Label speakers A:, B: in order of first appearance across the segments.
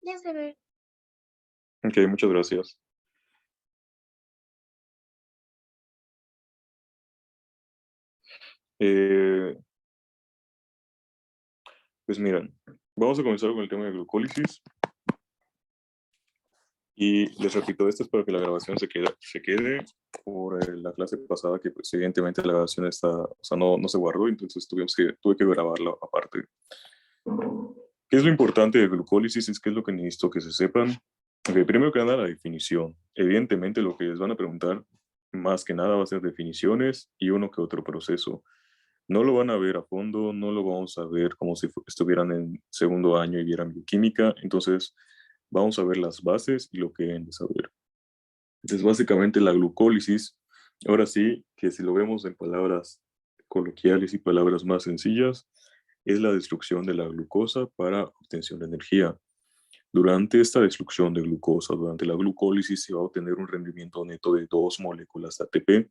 A: Ya se ve.
B: Ok, muchas gracias. Eh, pues miren, vamos a comenzar con el tema de glucólisis. Y les repito, esto es para que la grabación se quede por la clase pasada, que pues evidentemente la grabación está, o sea, no se guardó, entonces tuve que grabarlo aparte. ¿Qué es lo importante de glucólisis? ¿Qué es lo que necesito que se sepan? Ok, primero que nada, la definición. Evidentemente lo que les van a preguntar más que nada va a ser definiciones y uno que otro proceso. No lo van a ver a fondo, no lo vamos a ver como si estuvieran en segundo año y vieran bioquímica, entonces vamos a ver las bases y lo que deben de saber. Entonces, básicamente la glucólisis, ahora sí, que si lo vemos en palabras coloquiales y palabras más sencillas, es la destrucción de la glucosa para obtención de energía. Durante esta destrucción de glucosa, durante la glucólisis, se va a obtener un rendimiento neto de dos moléculas de ATP.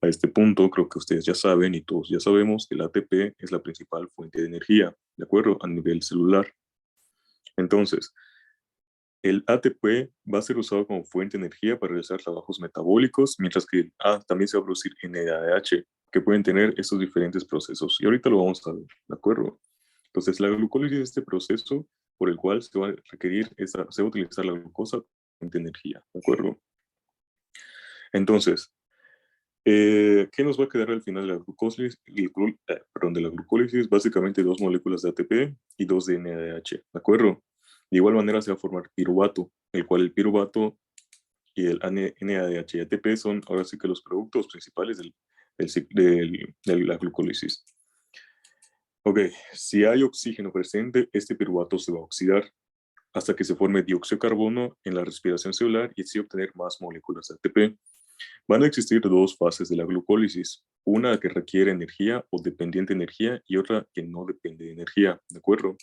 B: A este punto, creo que ustedes ya saben y todos ya sabemos que el ATP es la principal fuente de energía, ¿de acuerdo? A nivel celular. Entonces, el ATP va a ser usado como fuente de energía para realizar trabajos metabólicos, mientras que también se va a producir NADH, que pueden tener estos diferentes procesos. Y ahorita lo vamos a ver, ¿de acuerdo? Entonces, la glucólisis es este proceso por el cual se va a requerir, se va a utilizar la glucosa como fuente de energía, ¿de acuerdo? Entonces, ¿qué nos va a quedar al final de la glucólisis? Perdón, de la glucólisis, básicamente dos moléculas de ATP y dos de NADH, ¿de acuerdo? De igual manera se va a formar piruvato, el cual el piruvato y el NADH y ATP son ahora sí que los productos principales de la glucólisis. Ok, si hay oxígeno presente, este piruvato se va a oxidar hasta que se forme dióxido de carbono en la respiración celular y así obtener más moléculas de ATP. Van a existir dos fases de la glucólisis, una que requiere energía o dependiente de energía y otra que no depende de energía, ¿de acuerdo?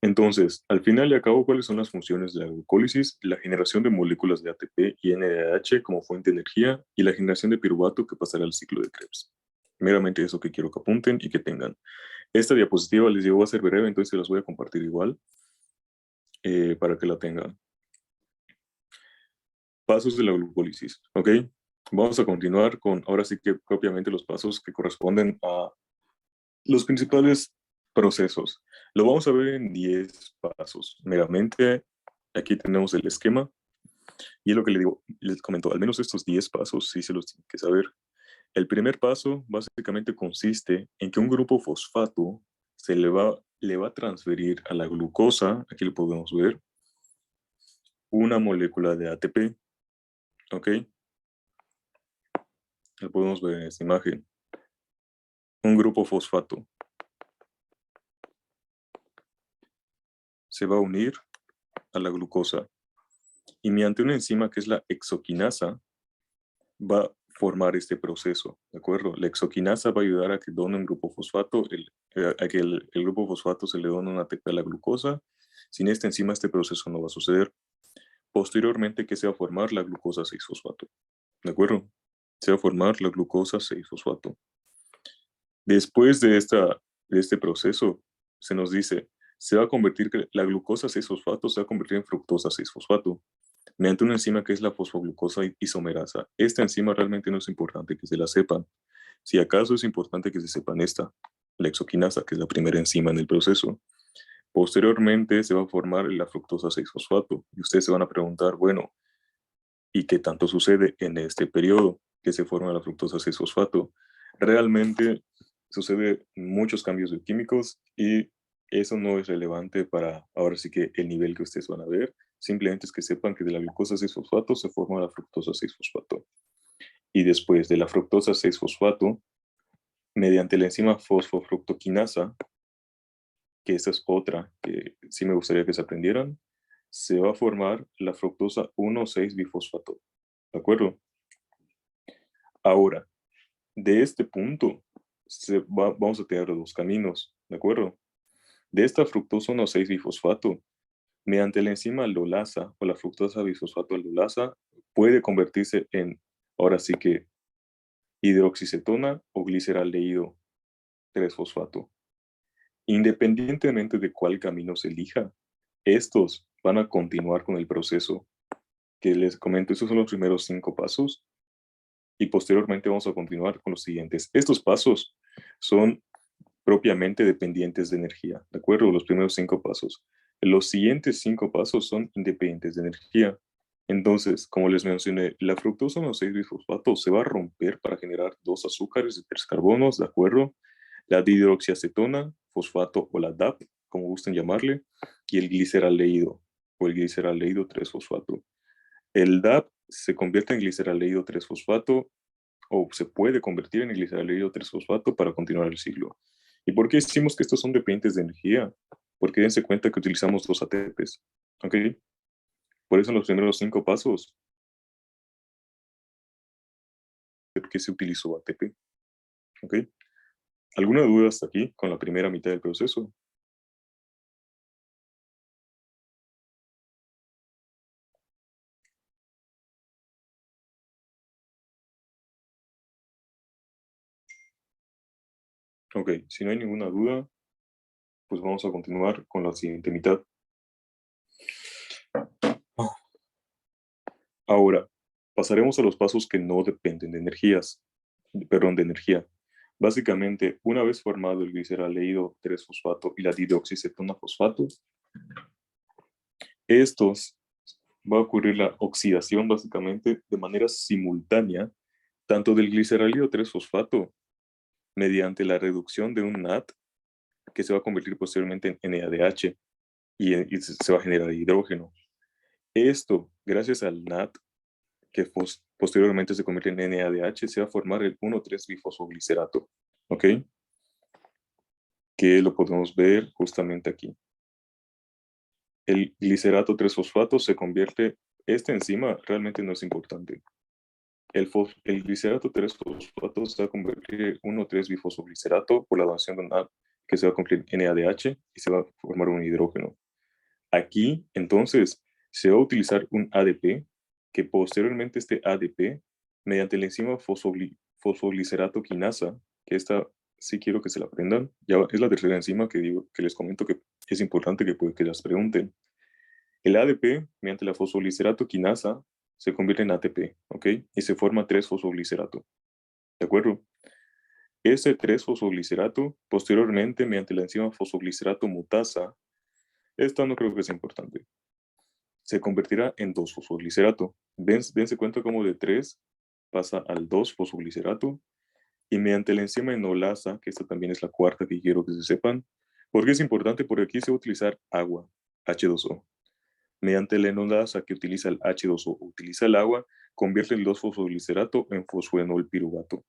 B: Entonces, al final y al cabo, ¿cuáles son las funciones de la glucólisis? La generación de moléculas de ATP y NADH como fuente de energía y la generación de piruvato que pasará al ciclo de Krebs. Meramente eso que quiero que apunten y que tengan. Esta diapositiva les digo va a ser breve, entonces se las voy a compartir igual para que la tengan. Pasos de la glucólisis, ¿ok? Vamos a continuar con ahora sí que propiamente los pasos que corresponden a los principales procesos. Lo vamos a ver en 10 pasos. Meramente, aquí tenemos el esquema y es lo que les comento, al menos estos 10 pasos sí se los tienen que saber. El primer paso básicamente consiste en que un grupo fosfato le va a transferir a la glucosa, aquí lo podemos ver, una molécula de ATP, ¿ok? Lo podemos ver en esta imagen. Un grupo fosfato se va a unir a la glucosa y mediante una enzima que es la hexoquinasa va a formar este proceso, ¿de acuerdo? La hexoquinasa va a ayudar a que done un grupo fosfato, a que el grupo fosfato se le done una ATP a la glucosa. Sin esta enzima este proceso no va a suceder. Posteriormente, ¿qué se va a formar? La glucosa 6-fosfato, ¿de acuerdo? Se va a formar la glucosa 6-fosfato. Después de este proceso, se nos dice, se va a convertir, la glucosa 6-fosfato se va a convertir en fructosa 6-fosfato mediante una enzima que es la fosfoglucosa isomerasa. Esta enzima realmente no es importante que se la sepan. Si acaso es importante que se sepan esta, la hexoquinasa, que es la primera enzima en el proceso. Posteriormente se va a formar la fructosa 6-fosfato. Y ustedes se van a preguntar, bueno, ¿y qué tanto sucede en este periodo que se forma la fructosa 6-fosfato? Realmente sucede muchos cambios bioquímicos y eso no es relevante para ahora sí que el nivel que ustedes van a ver. Simplemente es que sepan que de la glucosa 6-fosfato se forma la fructosa 6-fosfato. Y después de la fructosa 6-fosfato, mediante la enzima fosfofructoquinasa, que esa es otra que sí me gustaría que se aprendieran, se va a formar la fructosa 1,6-bifosfato. ¿De acuerdo? Ahora, de este punto vamos a tener dos caminos, ¿de acuerdo? De esta fructosa 1,6-bifosfato, mediante la enzima lolasa o la fructosa bifosfato lolasa, puede convertirse en, ahora sí que, hidroxicetona o gliceraldehído 3-fosfato. Independientemente de cuál camino se elija, Estos van a continuar con el proceso que les comento. Estos son los primeros 5 pasos y posteriormente vamos a continuar con los siguientes. Estos pasos son propiamente dependientes de energía, ¿de acuerdo? Los primeros 5 pasos. Los siguientes 5 pasos son independientes de energía. Entonces, como les mencioné, la fructosa no 6-bisfosfato se va a romper para generar 2 azúcares de 3 carbonos, ¿de acuerdo? La dihidroxiacetona, fosfato o la DAP, como gusten llamarle, y el gliceraldehído o el gliceraldehído 3-fosfato. El DAP se convierte en gliceraldehído 3-fosfato o se puede convertir en gliceraldehído 3-fosfato para continuar el ciclo. ¿Y por qué decimos que estos son dependientes de energía? Porque dense cuenta que utilizamos 2 ATPs, ¿ok? Por eso en los primeros 5 pasos, ¿por qué se utilizó ATP? ¿Ok? ¿Alguna duda hasta aquí con la primera mitad del proceso? Ok, si no hay ninguna duda, pues vamos a continuar con la siguiente mitad. Ahora, pasaremos a los pasos que no dependen de de energía. Básicamente, una vez formado el gliceraldehído 3-fosfato y la dihidroxicetona fosfato, estos va a ocurrir la oxidación básicamente de manera simultánea, tanto del gliceraldehído 3-fosfato mediante la reducción de un NAT que se va a convertir posteriormente en NADH y se va a generar hidrógeno. Esto, gracias al NAT, que posteriormente se convierte en NADH, se va a formar el 1,3-bifosfoglicerato, ¿ok? Que lo podemos ver justamente aquí. El glicerato 3-fosfato se convierte, esta enzima realmente no es importante. El glicerato 3-fosfato se va a convertir en 1,3-bifosfoglicerato por la donación de una que se va a convertir en NADH y se va a formar un hidrógeno. Aquí, entonces, se va a utilizar un ADP, que posteriormente este ADP, mediante la enzima fosfoglicerato quinasa, que esta sí quiero que se la aprendan, ya es la tercera enzima que, digo, que les comento que es importante que, que las pregunten. El ADP, mediante la fosfoglicerato quinasa, se convierte en ATP, ¿ok? Y se forma 3-fosfoglicerato, ¿de acuerdo? Ese 3-fosfoglicerato, posteriormente, mediante la enzima fosfoglicerato mutasa, esta no creo que sea importante, se convertirá en 2-fosfoglicerato. Dense cuenta como de 3 pasa al 2-fosfoglicerato y mediante la enzima enolasa, que esta también es la cuarta que quiero que se sepan, porque es importante, porque aquí se va a utilizar agua, H2O. Mediante la enolasa que utiliza el H2O, utiliza el agua, convierte el 2-fosfoglicerato en fosfoenolpiruvato.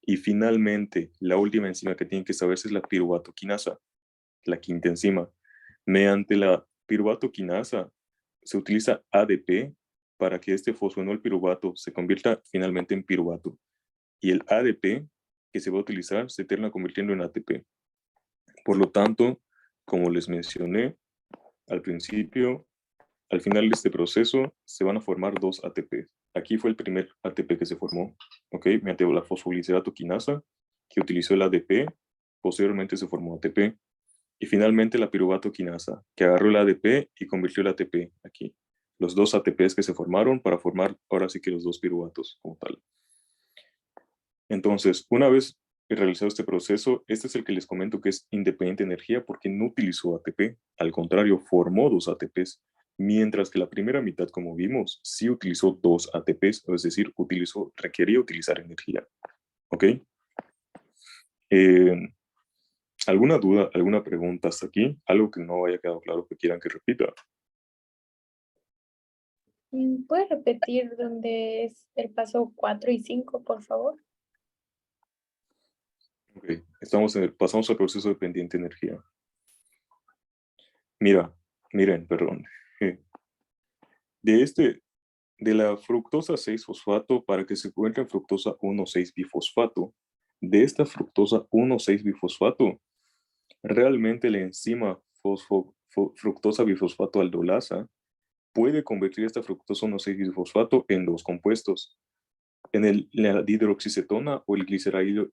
B: Y finalmente, la última enzima que tienen que saberse es la piruvatoquinasa, la quinta enzima. Mediante la piruvatoquinasa se utiliza ADP para que este fosfoenolpiruvato se convierta finalmente en piruvato. Y el ADP que se va a utilizar se termina convirtiendo en ATP. Por lo tanto, como les mencioné al principio, al final de este proceso se van a formar 2 ATP. Aquí fue el primer ATP que se formó, ¿ok? Mediante la fosfogliceratoquinasa quinasa, que utilizó el ADP, posteriormente se formó ATP. Y finalmente la piruvato quinasa, que agarró el ADP y convirtió el ATP aquí. Los 2 ATPs que se formaron para formar ahora sí que los 2 piruvatos como tal. Entonces, una vez realizado este proceso, este es el que les comento que es independiente de energía porque no utilizó ATP. Al contrario, formó 2 ATPs. Mientras que la primera mitad, como vimos, sí utilizó 2 ATPs, es decir, requería utilizar energía. ¿Ok? Eh, ¿Alguna duda, alguna pregunta hasta aquí? ¿Algo que no haya quedado claro que quieran que repita?
A: ¿Puedes repetir dónde es el paso 4 y 5, por favor?
B: Ok, pasamos al proceso dependiente de energía. Miren, perdón. De de la fructosa 6-fosfato para que se encuentre en fructosa 1,6-bifosfato, de esta fructosa 1,6-bifosfato, realmente la enzima fructosa bifosfato aldolasa puede convertir esta fructosa 1,6-bifosfato en 2 compuestos, en la dihidroxicetona o el gliceralilo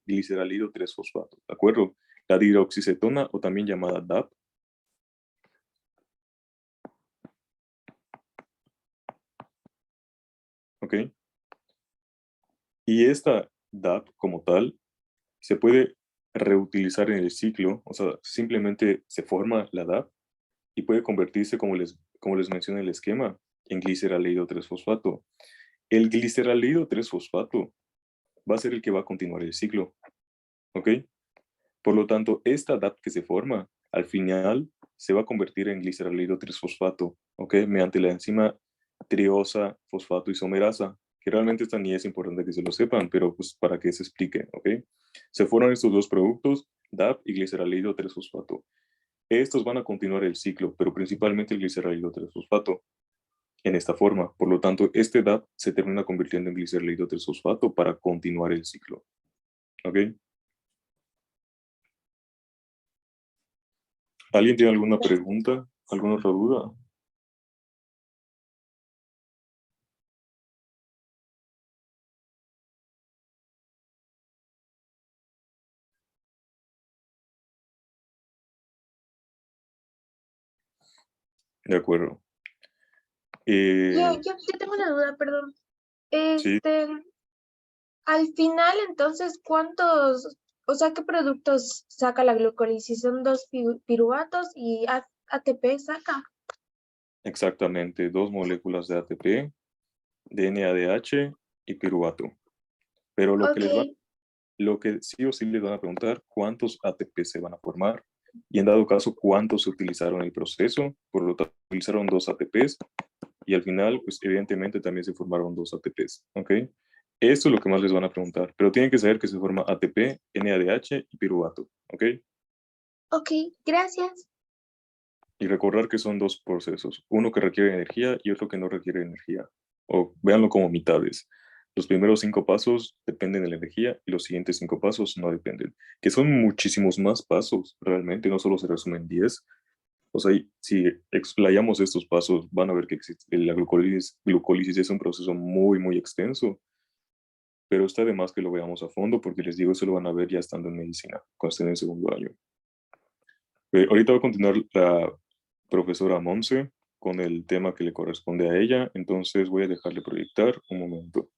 B: 3-fosfato, ¿de acuerdo? La dihidroxicetona, o también llamada DAP, ¿ok? Y esta DAP como tal se puede reutilizar en el ciclo, o sea, simplemente se forma la DAP y puede convertirse, como les mencioné en el esquema, en gliceraldehído 3-fosfato. El gliceraldehído 3-fosfato va a ser el que va a continuar el ciclo, ¿ok? Por lo tanto, esta DAP que se forma, al final se va a convertir en gliceraldehído 3-fosfato, ¿ok? Mediante la enzima triosa fosfato isomerasa, que realmente esta ni es importante que se lo sepan, pero pues para que se explique, ¿ok? Se forman estos dos productos, DAP y gliceraldehído 3-fosfato. Estos van a continuar el ciclo, pero principalmente el gliceraldehído 3-fosfato en esta forma. Por lo tanto, este DAP se termina convirtiendo en gliceraldehído 3-fosfato para continuar el ciclo, ¿ok? ¿Alguien tiene alguna pregunta? ¿Alguna otra duda? De acuerdo.
C: Yo tengo una duda, perdón.
B: Sí,
C: Este, al final, entonces, ¿cuántos, o sea, qué productos saca la glucólisis? ¿Son dos piruvatos y ATP saca?
B: exactamente. Dos moléculas de ATP, de NADH y piruvato. Pero
C: Ok,
B: lo que sí o sí les van a preguntar, ¿cuántos ATP se van a formar? Y en dado caso, ¿cuántos se utilizaron en el proceso? Por lo tanto, utilizaron dos ATPs y al final, pues evidentemente también se formaron dos ATPs, ¿ok? Esto es lo que más les van a preguntar, pero tienen que saber que se forma ATP, NADH y piruvato, ¿ok?
C: ok, gracias.
B: Y recordar que son dos procesos, uno que requiere energía y otro que no requiere energía. O véanlo como mitades. Los primeros 5 pasos dependen de la energía y los siguientes 5 pasos no dependen. Que son muchísimos más pasos, realmente, no solo se resumen en 10. O sea, si explayamos estos pasos, van a ver que la glucólisis es un proceso muy, muy extenso, pero está de más que lo veamos a fondo porque les digo, eso lo van a ver ya estando en medicina, cuando estén en segundo año. Ahorita va a continuar la profesora Monse con el tema que le corresponde a ella, entonces voy a dejarle proyectar un momento.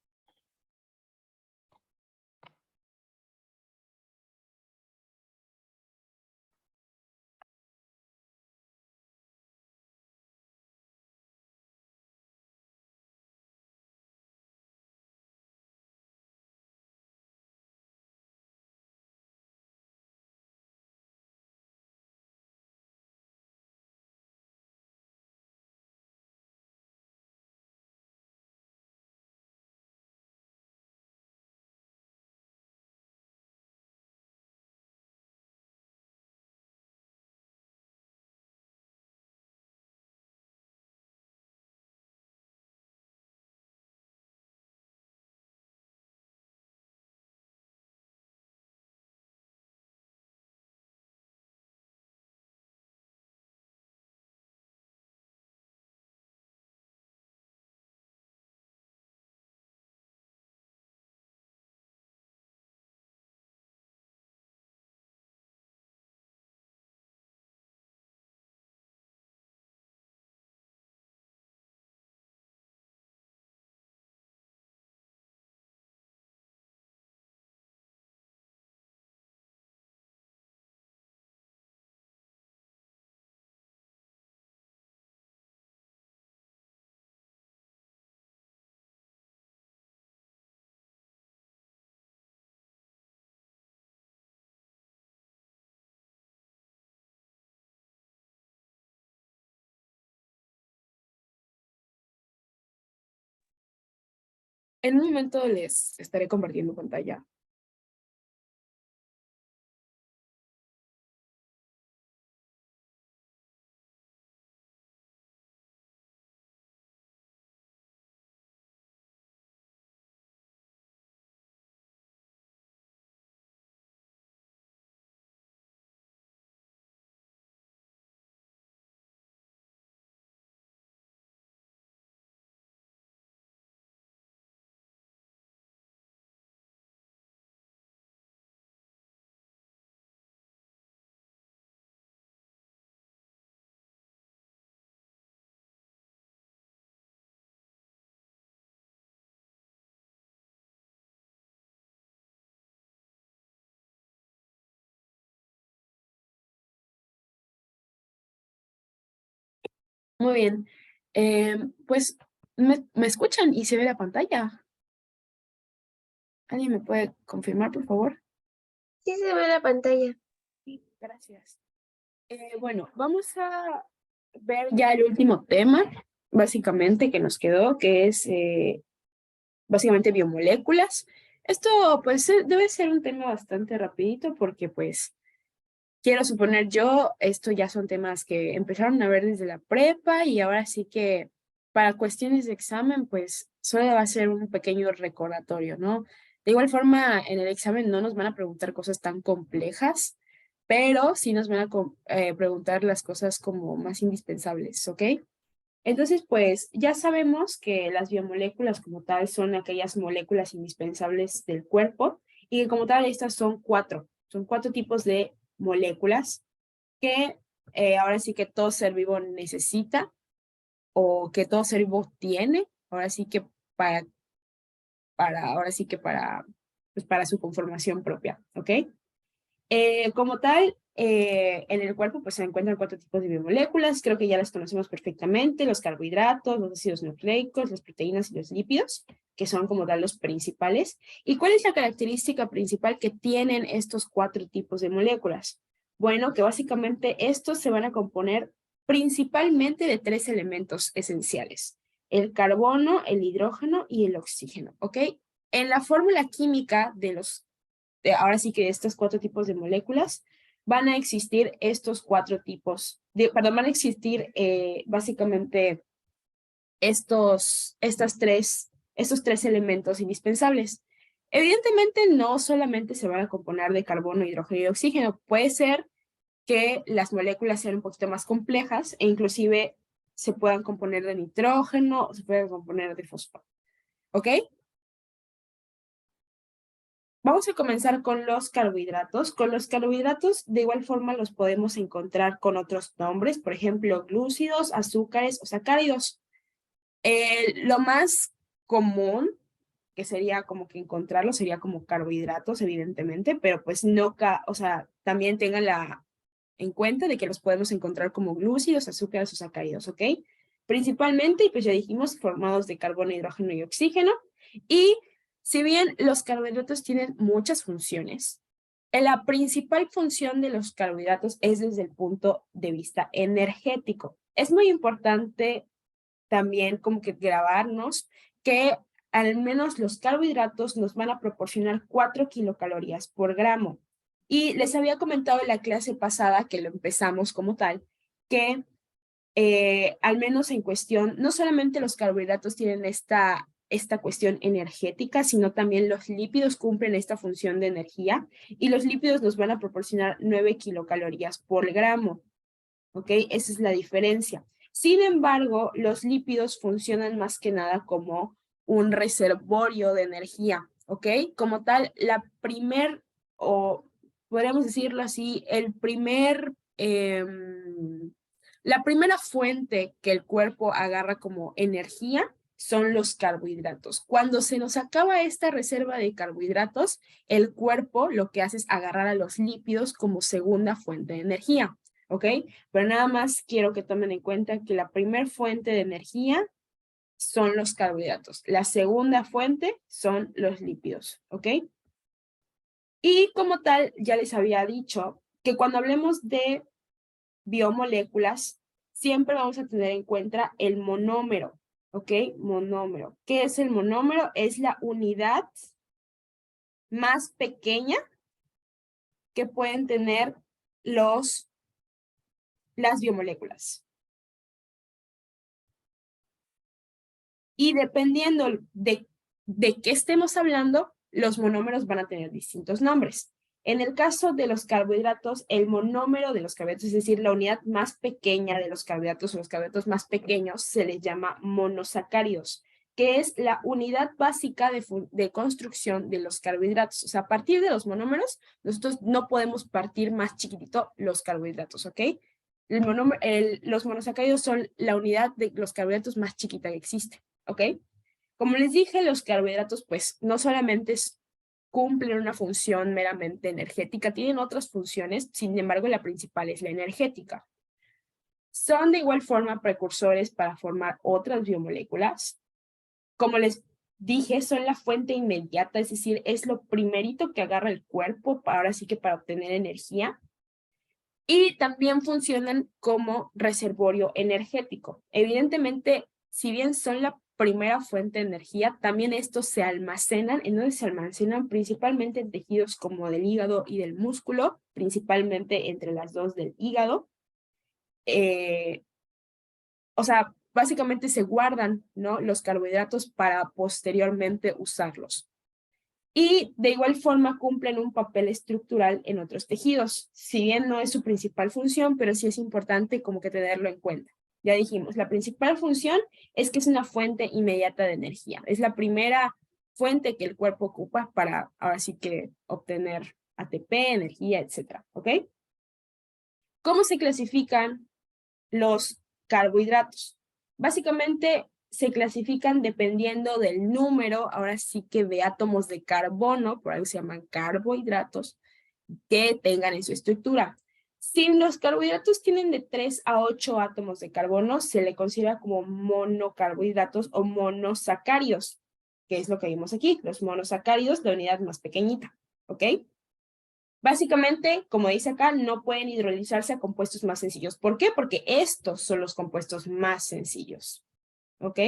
D: En un momento les estaré compartiendo pantalla. Muy bien. Pues, ¿me escuchan y se ve la pantalla? ¿Alguien me puede confirmar, por favor?
C: Sí se ve la pantalla.
D: Sí, gracias. Bueno, vamos a ver ya el último tema, básicamente, que nos quedó, que es básicamente biomoléculas. Esto, pues, debe ser un tema bastante rapidito porque, pues, quiero suponer yo, esto ya son temas que empezaron a ver desde la prepa y ahora sí que para cuestiones de examen, pues solo va a ser un pequeño recordatorio, ¿no? De igual forma, en el examen no nos van a preguntar cosas tan complejas, pero sí nos van a preguntar las cosas como más indispensables, ¿ok? Entonces, pues ya sabemos que las biomoléculas como tal son aquellas moléculas indispensables del cuerpo y que como tal estas son cuatro tipos de moléculas que ahora sí que todo ser vivo necesita o que todo ser vivo tiene, ahora sí que ahora sí que pues para su conformación propia, ¿ok? Como tal, en el cuerpo pues se encuentran cuatro tipos de biomoléculas, creo que ya las conocemos perfectamente, los carbohidratos, los ácidos nucleicos, las proteínas y los lípidos, que son como tal los principales. ¿Y cuál es la característica principal que tienen estos cuatro tipos de moléculas? Bueno, que básicamente estos se van a componer principalmente de tres elementos esenciales, el carbono, el hidrógeno y el oxígeno, ¿ok? En la fórmula química ahora sí que estos cuatro tipos de moléculas, van a existir estos cuatro tipos, van a existir básicamente estos tres elementos indispensables. Evidentemente no solamente se van a componer de carbono, hidrógeno y oxígeno, puede ser que las moléculas sean un poquito más complejas e inclusive se puedan componer de nitrógeno o se puedan componer de fósforo, ¿ok? Vamos a comenzar con los carbohidratos. Con los carbohidratos, de igual forma, los podemos encontrar con otros nombres, por ejemplo, glúcidos, azúcares o sacáridos. Lo más común que sería como que encontrarlos sería como carbohidratos, evidentemente, pero pues no, o sea, también tengan en cuenta de que los podemos encontrar como glúcidos, azúcares o sacáridos, ¿ok? Principalmente, y pues ya dijimos, formados de carbono, hidrógeno y oxígeno. Y si bien los carbohidratos tienen muchas funciones, la principal función de los carbohidratos es desde el punto de vista energético. Es muy importante también como que grabarnos que al menos los carbohidratos nos van a proporcionar 4 kilocalorías por gramo. Y les había comentado en la clase pasada que lo empezamos como tal, que al menos en cuestión, no solamente los carbohidratos tienen esta cuestión energética, sino también los lípidos cumplen esta función de energía y los lípidos nos van a proporcionar 9 kilocalorías por gramo, ¿ok? Esa es la diferencia. Sin embargo, los lípidos funcionan más que nada como un reservorio de energía, ¿ok? Como tal, o podríamos decirlo así, la primera fuente que el cuerpo agarra como energía son los carbohidratos. Cuando se nos acaba esta reserva de carbohidratos, el cuerpo lo que hace es agarrar a los lípidos como segunda fuente de energía, ¿ok? Pero nada más quiero que tomen en cuenta que la primera fuente de energía son los carbohidratos. La segunda fuente son los lípidos, ¿ok? Y como tal, ya les había dicho que cuando hablemos de biomoléculas, siempre vamos a tener en cuenta el monómero, ¿ok? Monómero. ¿Qué es el monómero? Es la unidad más pequeña que pueden tener las biomoléculas. Y dependiendo de qué estemos hablando, los monómeros van a tener distintos nombres. En el caso de los carbohidratos, el monómero de los carbohidratos, es decir, la unidad más pequeña de los carbohidratos o los carbohidratos más pequeños, se les llama monosacáridos, que es la unidad básica de construcción de los carbohidratos. O sea, a partir de los monómeros, nosotros no podemos partir más chiquitito los carbohidratos, ¿ok? Los monosacáridos son la unidad de los carbohidratos más chiquita que existe, ¿ok? Como les dije, los carbohidratos, pues, no solamente cumplen una función meramente energética, tienen otras funciones, sin embargo, la principal es la energética. Son de igual forma precursores para formar otras biomoléculas. Como les dije, son la fuente inmediata, es decir, es lo primerito que agarra el cuerpo, ahora sí que para obtener energía. Y también funcionan como reservorio energético. Evidentemente, si bien son la primera fuente de energía, también estos se almacenan, ¿en dónde se almacenan? Principalmente en tejidos como del hígado y del músculo, principalmente entre las dos del hígado. O sea, básicamente se guardan, ¿no?, los carbohidratos para posteriormente usarlos. Y de igual forma cumplen un papel estructural en otros tejidos. Si bien no es su principal función, pero sí es importante como que tenerlo en cuenta. Ya dijimos, la principal función es que es una fuente inmediata de energía. Es la primera fuente que el cuerpo ocupa para, ahora sí que, obtener ATP, energía, etc. ¿Ok? ¿Cómo se clasifican los carbohidratos? Básicamente se clasifican dependiendo del número, ahora sí que de átomos de carbono, por algo se llaman carbohidratos, que tengan en su estructura. Si los carbohidratos tienen de 3 a 8 átomos de carbono, se le considera como monocarbohidratos o monosacáridos, que es lo que vimos aquí, los monosacáridos, la unidad más pequeñita, ¿ok? Básicamente, como dice acá, no pueden hidrolizarse a compuestos más sencillos. ¿Por qué? Porque estos son los compuestos más sencillos. ¿Ok?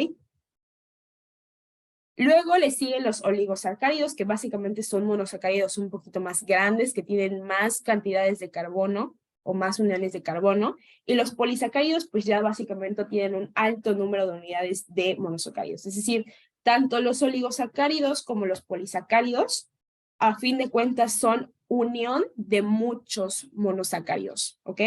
D: Luego le siguen los oligosacáridos, que básicamente son monosacáridos un poquito más grandes, que tienen más cantidades de carbono o más unidades de carbono. Y los polisacáridos, pues ya básicamente tienen un alto número de unidades de monosacáridos. Es decir, tanto los oligosacáridos como los polisacáridos, a fin de cuentas, son unión de muchos monosacáridos, ¿ok?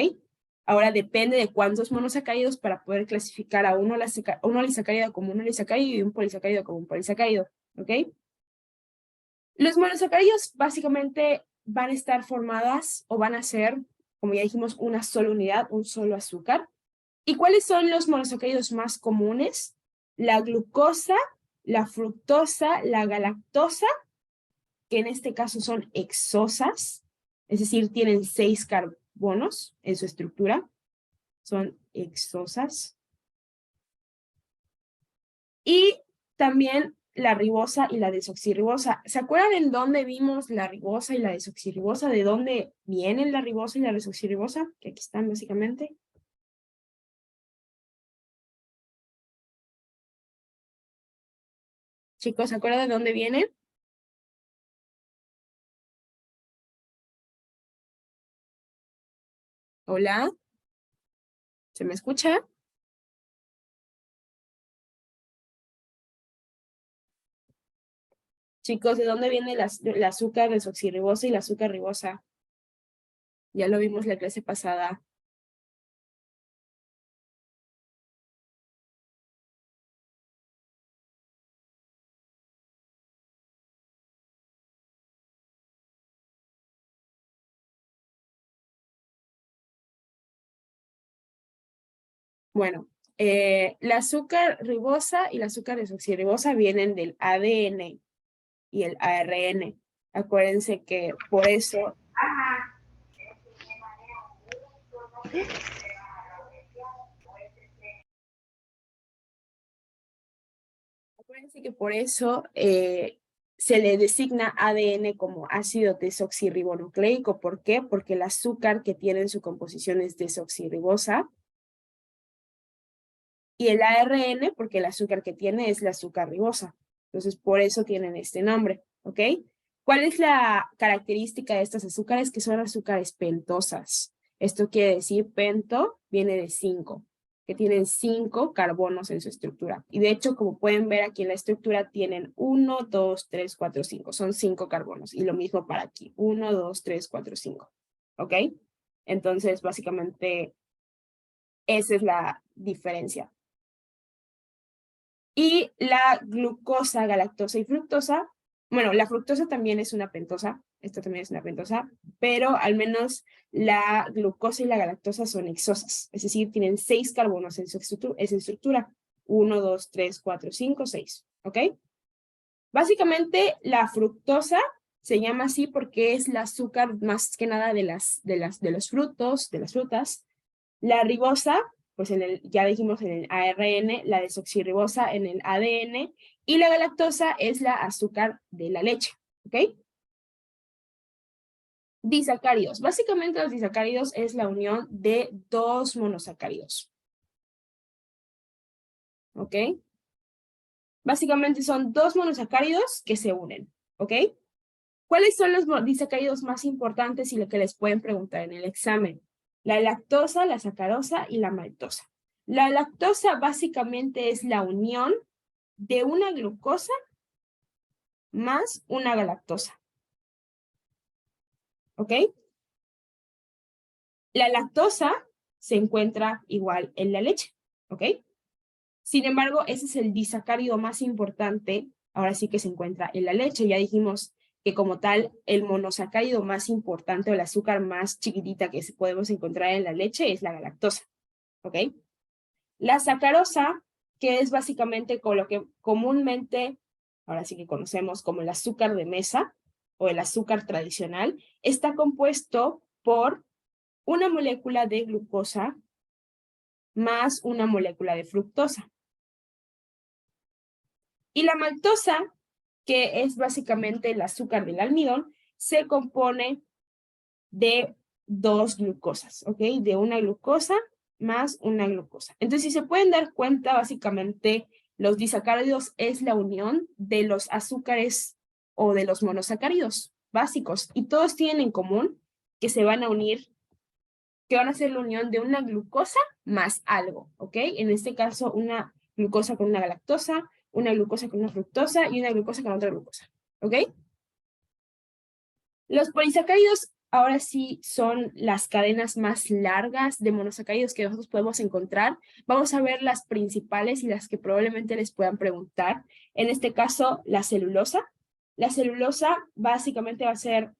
D: Ahora depende de cuántos monosacáridos para poder clasificar a un oligosacárido como un oligosacárido y un polisacárido como un polisacárido, ¿ok? Los monosacáridos básicamente van a estar formadas o van a ser, como ya dijimos, una sola unidad, un solo azúcar. ¿Y cuáles son los monosacáridos más comunes? La glucosa, la fructosa, la galactosa, que en este caso son hexosas, es decir, tienen 6 carbonos en su estructura, son hexosas. Y también la ribosa y la desoxirribosa. ¿Se acuerdan en dónde vimos la ribosa y la desoxirribosa? ¿De dónde vienen la ribosa y la desoxirribosa? Que aquí están básicamente. Chicos, ¿se acuerdan de dónde vienen? Hola, ¿se me escucha? Chicos, ¿de dónde viene el azúcar desoxirribosa y la azúcar ribosa? Ya lo vimos la clase pasada. Bueno, la azúcar ribosa y la azúcar desoxirribosa vienen del ADN y el ARN. Acuérdense que por eso... Acuérdense que por eso se le designa ADN como ácido desoxirribonucleico. ¿Por qué? Porque el azúcar que tiene en su composición es desoxirribosa. Y el ARN, porque el azúcar que tiene es la azúcar ribosa. Entonces, por eso tienen este nombre, ¿ok? ¿Cuál es la característica de estas azúcares? Que son azúcares pentosas. Esto quiere decir, pento viene de 5, que tienen 5 carbonos en su estructura. Y de hecho, como pueden ver aquí en la estructura, tienen 1, 2, 3, 4, 5. Son 5 carbonos. Y lo mismo para aquí. 1, 2, 3, 4, 5. ¿Ok? Entonces, básicamente, esa es la diferencia. Y la glucosa, galactosa y fructosa, bueno, la fructosa también es una pentosa, esta también es una pentosa, pero al menos la glucosa y la galactosa son hexosas, es decir, tienen 6 carbonos en su estructura, 1, 2, 3, 4, 5, 6, ¿ok? Básicamente la fructosa se llama así porque es el azúcar más que nada de los frutos, de las frutas. La ribosa pues ya dijimos en el ARN, la desoxirribosa en el ADN, y la galactosa es la azúcar de la leche, ¿ok? Disacáridos. Básicamente los disacáridos es la unión de dos monosacáridos, ¿ok? Básicamente son dos monosacáridos que se unen, ¿ok? ¿Cuáles son los disacáridos más importantes y lo que les pueden preguntar en el examen? La lactosa, la sacarosa y la maltosa. La lactosa básicamente es la unión de una glucosa más una galactosa. ¿Ok? La lactosa se encuentra igual en la leche. ¿Ok? Sin embargo, ese es el disacárido más importante, ahora sí que se encuentra en la leche. Ya dijimos que como tal, el monosacárido más importante o el azúcar más chiquitita que podemos encontrar en la leche es la galactosa. ¿Ok? La sacarosa, que es básicamente con lo que comúnmente, ahora sí que conocemos como el azúcar de mesa o el azúcar tradicional, está compuesto por una molécula de glucosa más una molécula de fructosa. Y la maltosa, que es básicamente el azúcar del almidón, se compone de dos glucosas, ¿ok? De una glucosa más una glucosa. Entonces, si se pueden dar cuenta, básicamente los disacáridos es la unión de los azúcares o de los monosacáridos básicos, y todos tienen en común que se van a unir, que van a ser la unión de una glucosa más algo, ¿ok? En este caso, una glucosa con una galactosa, una glucosa con una fructosa y una glucosa con otra glucosa, ¿ok? Los polisacáridos ahora sí son las cadenas más largas de monosacáridos que nosotros podemos encontrar. Vamos a ver las principales y las que probablemente les puedan preguntar. En este caso, la celulosa. La celulosa básicamente va a ser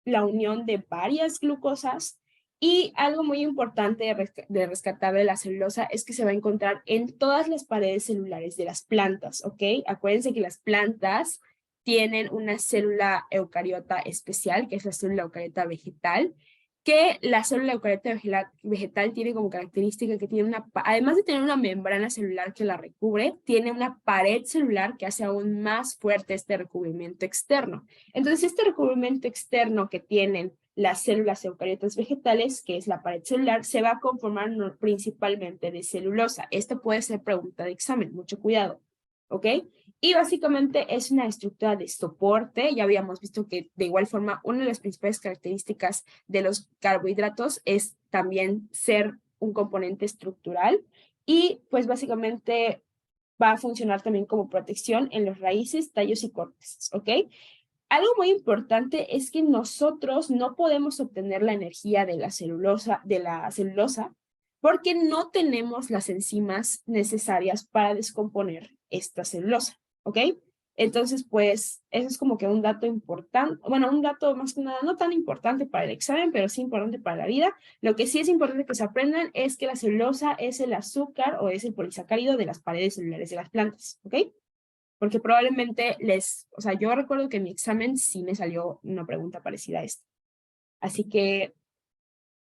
D: la unión de varias glucosas, y algo muy importante de rescatar de la celulosa es que se va a encontrar en todas las paredes celulares de las plantas, ¿ok? Acuérdense que las plantas tienen una célula eucariota especial, que es la célula eucariota vegetal, que la célula eucariota vegetal tiene como característica que tiene además de tener una membrana celular que la recubre, tiene una pared celular que hace aún más fuerte este recubrimiento externo. Entonces, este recubrimiento externo que tienen las células eucariotas vegetales, que es la pared celular, se va a conformar principalmente de celulosa. Esto puede ser pregunta de examen, mucho cuidado, ¿ok? Y básicamente es una estructura de soporte. Ya habíamos visto que de igual forma una de las principales características de los carbohidratos es también ser un componente estructural, y pues básicamente va a funcionar también como protección en las raíces, tallos y cortes, ¿ok? Algo muy importante es que nosotros no podemos obtener la energía de la celulosa, porque no tenemos las enzimas necesarias para descomponer esta celulosa, ¿ok? Entonces, pues, eso es como que un dato importante, bueno, un dato más que nada no tan importante para el examen, pero sí importante para la vida. Lo que sí es importante que se aprendan es que la celulosa es el azúcar o es el polisacárido de las paredes celulares de las plantas, ¿ok? Porque probablemente o sea, yo recuerdo que en mi examen sí me salió una pregunta parecida a esta. Así que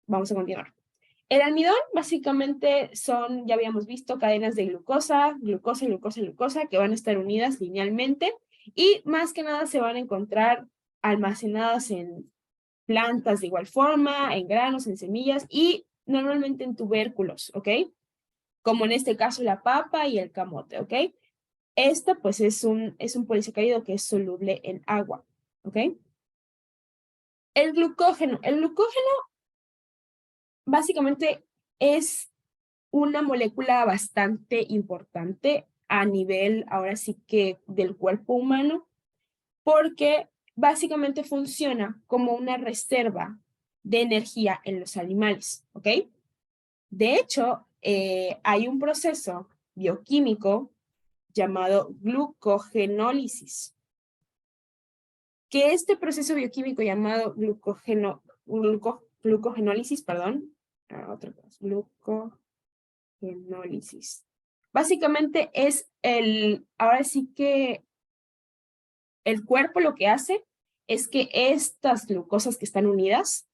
D: vamos a continuar. El almidón básicamente son, ya habíamos visto, cadenas de glucosa, glucosa, glucosa, glucosa, que van a estar unidas linealmente, y más que nada se van a encontrar almacenadas en plantas de igual forma, en granos, en semillas y normalmente en tubérculos, ¿ok? Como en este caso la papa y el camote, ¿ok? Esta pues es un polisacárido que es soluble en agua, ¿ok? El glucógeno básicamente es una molécula bastante importante a nivel, ahora sí que del cuerpo humano, porque básicamente funciona como una reserva de energía en los animales, ¿ok? De hecho, hay un proceso bioquímico llamado glucogenólisis, que este proceso bioquímico llamado glucogenólisis, perdón, glucogenólisis, básicamente es ahora sí que el cuerpo lo que hace es que estas glucosas que están unidas,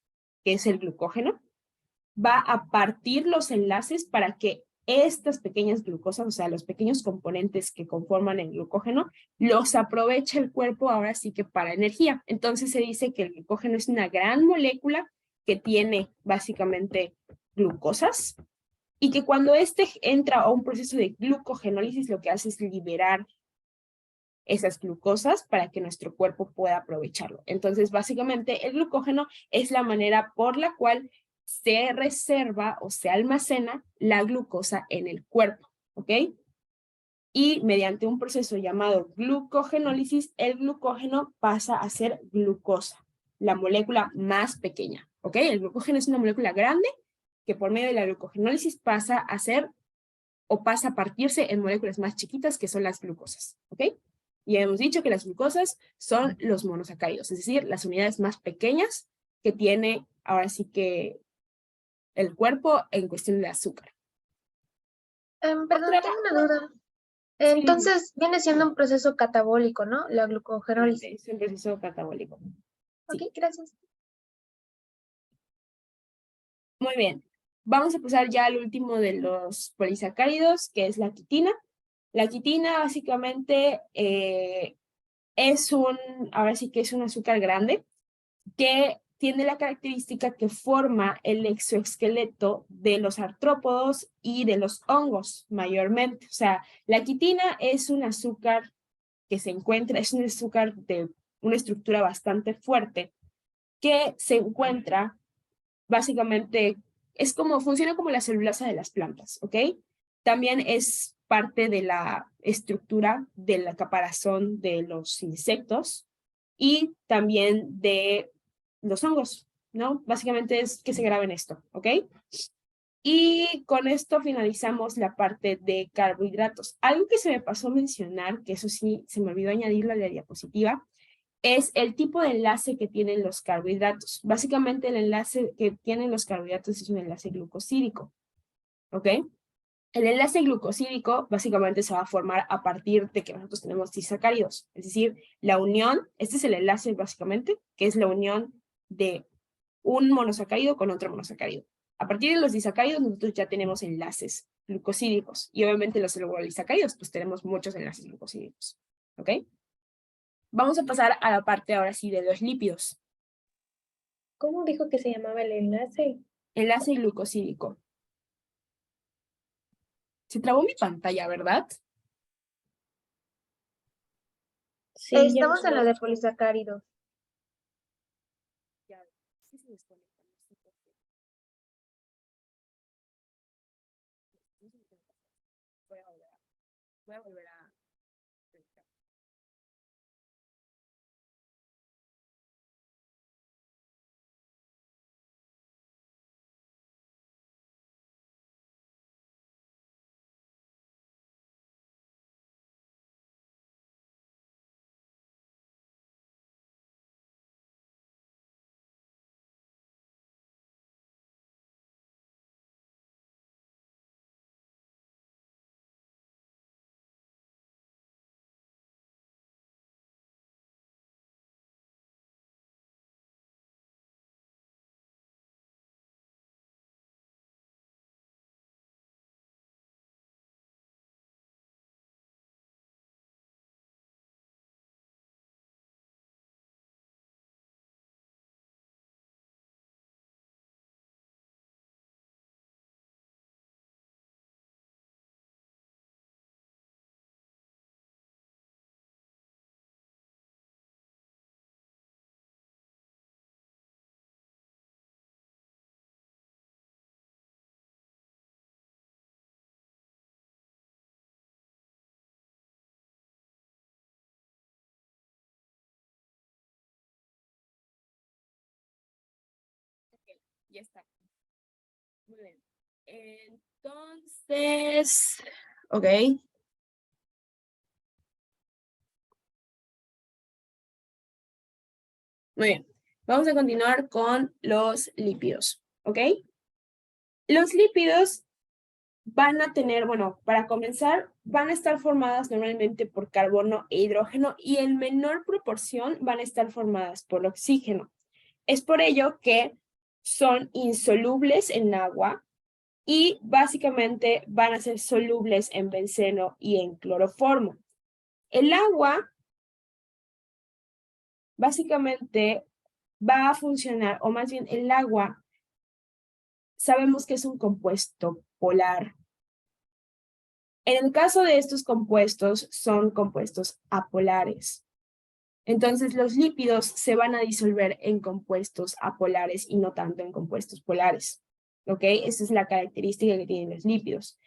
D: que es el glucógeno, va a partir los enlaces para que estas pequeñas glucosas, o sea, los pequeños componentes que conforman el glucógeno, los aprovecha el cuerpo ahora sí que para energía. Entonces se dice que el glucógeno es una gran molécula que tiene básicamente glucosas y que cuando este entra a un proceso de glucogenólisis, lo que hace es liberar esas glucosas para que nuestro cuerpo pueda aprovecharlo. Entonces, básicamente, el glucógeno es la manera por la cual se reserva o se almacena la glucosa en el cuerpo, ¿ok? Y mediante un proceso llamado glucogenólisis, el glucógeno pasa a ser glucosa, la molécula más pequeña, ¿ok? El glucógeno es una molécula grande que por medio de la glucogenólisis pasa a ser o pasa a partirse en moléculas más chiquitas que son las glucosas, ¿ok? Y hemos dicho que las glucosas son los monosacáridos, es decir, las unidades más pequeñas que tiene ahora sí que el cuerpo en cuestión de azúcar.
C: Perdón, tengo una duda. Entonces, viene siendo un proceso catabólico, ¿no? La glucogenólisis.
D: Es un proceso catabólico.
C: Ok,
D: Sí.
C: gracias.
D: Muy bien. Vamos a pasar ya al último de los polisacáridos, que es la quitina. La quitina básicamente ahora sí que es un azúcar grande que tiene la característica que forma el exoesqueleto de los artrópodos y de los hongos mayormente. O sea, la quitina es un azúcar que se encuentra, es un azúcar de una estructura bastante fuerte que se encuentra básicamente, funciona como la celulosa de las plantas, ¿ok? También es parte de la estructura de la caparazón de los insectos y también de los hongos, ¿no? Básicamente es que se graben esto, ¿ok? Y con esto finalizamos la parte de carbohidratos. Algo que se me pasó a mencionar, que eso sí, se me olvidó añadirlo a la diapositiva, es el tipo de enlace que tienen los carbohidratos. Básicamente el enlace que tienen los carbohidratos es un enlace glucosídico, ¿ok? El enlace glucosídico básicamente se va a formar a partir de que nosotros tenemos disacáridos, es decir, la unión, este es el enlace básicamente, que es la unión de un monosacárido con otro monosacárido. A partir de los disacáridos nosotros ya tenemos enlaces glucosídicos y obviamente los oligosacáridos pues tenemos muchos enlaces glucosídicos, ¿ok? Vamos a pasar a la parte ahora sí de los lípidos.
A: ¿Cómo dijo que se llamaba el enlace?
D: Enlace glucosídico. Se trabó mi pantalla, ¿verdad?
A: Sí, ya
C: Estamos en
A: no.
C: la de polisacáridos.
D: Sí se desconecta, no sé por qué. Voy a volver a conectar. Ya está. Muy bien. Entonces, ok. Muy bien. Vamos a continuar con los lípidos, ¿ok? Los lípidos van a tener, bueno, para comenzar, van a estar formadas normalmente por carbono e hidrógeno y en menor proporción van a estar formadas por oxígeno. Es por ello que son insolubles en agua y básicamente van a ser solubles en benceno y en cloroformo. El agua básicamente va a funcionar, o más bien el agua, sabemos que es un compuesto polar. En el caso de estos compuestos, son compuestos apolares. Entonces, los lípidos se van a disolver en compuestos apolares y no tanto en compuestos polares. ¿Ok? Esa es la característica que tienen los lípidos.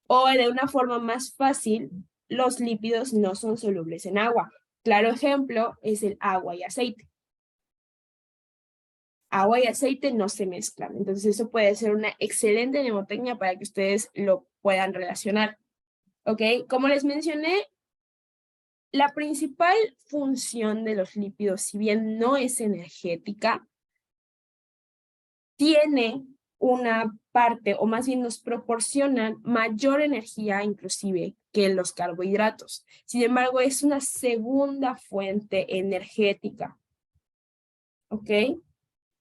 D: O de una forma más fácil, los lípidos no son solubles en agua. Claro ejemplo es el agua y aceite. Agua y aceite no se mezclan. Entonces, eso puede ser una excelente mnemotecnia para que ustedes lo puedan relacionar. ¿Ok? Como les mencioné, la principal función de los lípidos, si bien no es energética, tiene una parte, o más bien nos proporcionan mayor energía inclusive que los carbohidratos. Sin embargo, es una segunda fuente energética. ¿Ok?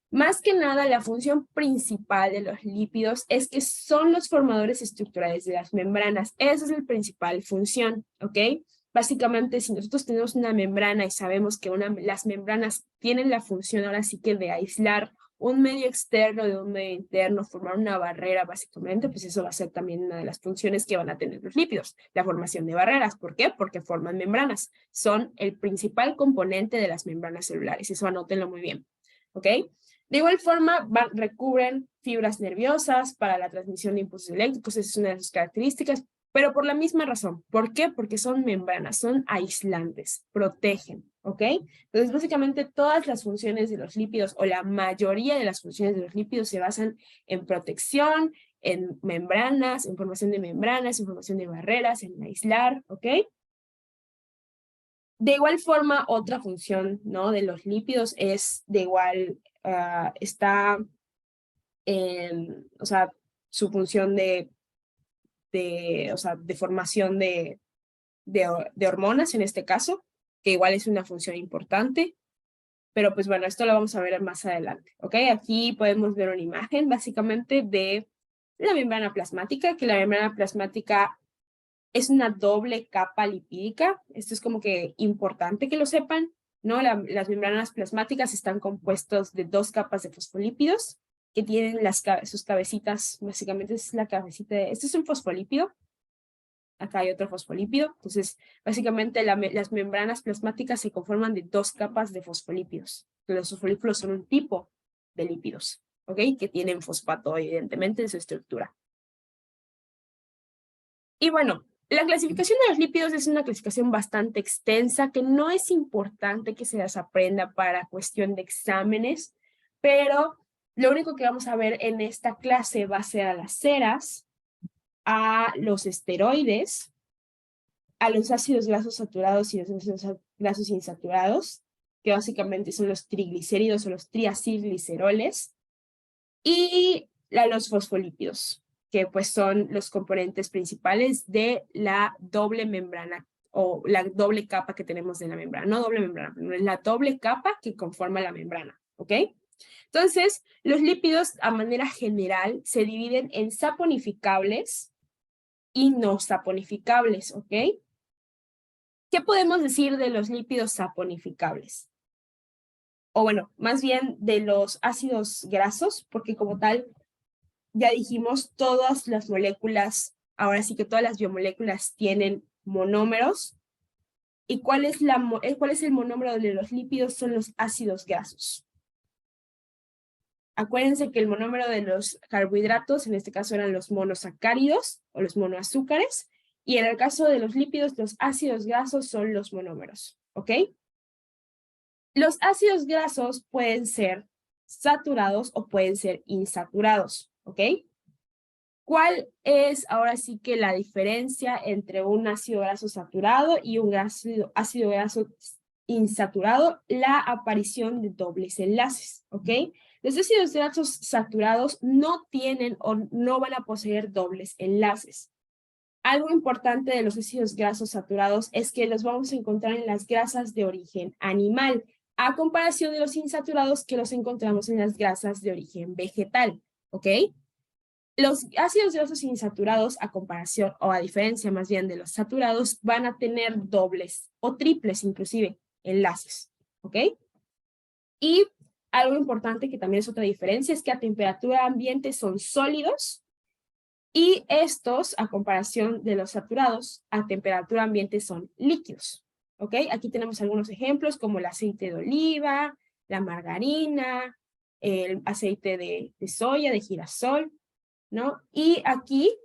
D: Más que nada, la función principal de los lípidos es que son los formadores estructurales de las membranas. Esa es la principal función, ¿ok? Básicamente, si nosotros tenemos una membrana y sabemos que las membranas tienen la función ahora sí que de aislar un medio externo de un medio interno, formar una barrera básicamente, pues eso va a ser también una de las funciones que van a tener los lípidos, la formación de barreras. ¿Por qué? Porque forman membranas. Son el principal componente de las membranas celulares. Eso anótenlo muy bien, ¿ok? De igual forma, recubren fibras nerviosas para la transmisión de impulsos eléctricos, esa es una de sus características, pero por la misma razón. ¿Por qué? Porque son membranas, son aislantes, protegen, ¿ok? Entonces, básicamente, todas las funciones de los lípidos, o la mayoría de las funciones de los lípidos se basan en protección, en membranas, en formación de membranas, en formación de barreras, en aislar, ¿ok? De igual forma, otra función, ¿no?, de los lípidos es de igual, está en, o sea, su función de formación de hormonas en este caso, que igual es una función importante, pero pues bueno, esto lo vamos a ver más adelante, ¿ok? Aquí podemos ver una imagen básicamente de la membrana plasmática, que la membrana plasmática es una doble capa lipídica. Esto es como que importante que lo sepan, ¿no? Las membranas plasmáticas están compuestas de 2 capas de fosfolípidos que tienen sus cabecitas, básicamente es la cabecita este es un fosfolípido, acá hay otro fosfolípido, entonces básicamente las membranas plasmáticas se conforman de 2 capas de fosfolípidos. Los fosfolípidos son un tipo de lípidos, ¿ok? Que tienen fosfato evidentemente en su estructura. Y bueno, la clasificación de los lípidos es una clasificación bastante extensa que no es importante que se las aprenda para cuestión de exámenes, pero lo único que vamos a ver en esta clase va a ser a las ceras, a los esteroides, a los ácidos grasos saturados y los ácidos grasos insaturados, que básicamente son los triglicéridos o los triacilgliceroles, y a los fosfolípidos, que pues son los componentes principales de la doble membrana o la doble capa que tenemos de la membrana. No doble membrana, pero es la doble capa que conforma la membrana, ¿ok? Entonces, los lípidos a manera general se dividen en saponificables y no saponificables, ¿ok? ¿Qué podemos decir de los lípidos saponificables? O bueno, más bien de los ácidos grasos, porque como tal, ya dijimos, todas las moléculas, ahora sí que todas las biomoléculas tienen monómeros. ¿Y cuál es el monómero de los lípidos? Son los ácidos grasos. Acuérdense que el monómero de los carbohidratos, en este caso eran los monosacáridos o los monoazúcares, y en el caso de los lípidos, los ácidos grasos son los monómeros, ¿ok? Los ácidos grasos pueden ser saturados o pueden ser insaturados, ¿ok? ¿Cuál es ahora sí que la diferencia entre un ácido graso saturado y un ácido graso insaturado? La aparición de dobles enlaces, ¿ok? Los ácidos grasos saturados no tienen o no van a poseer dobles enlaces. Algo importante de los ácidos grasos saturados es que los vamos a encontrar en las grasas de origen animal. a comparación de los insaturados que los encontramos en las grasas de origen vegetal, ¿ok? Los ácidos grasos insaturados, a comparación, o a diferencia más bien de los saturados, van a tener dobles o triples inclusive enlaces, ¿ok? Y algo importante que también es otra diferencia es que a temperatura ambiente son sólidos y estos, a comparación de los saturados, a temperatura ambiente son líquidos, ¿ok? Aquí tenemos algunos ejemplos como el aceite de oliva, la margarina, el aceite de soya, de girasol, ¿no? Y aquí,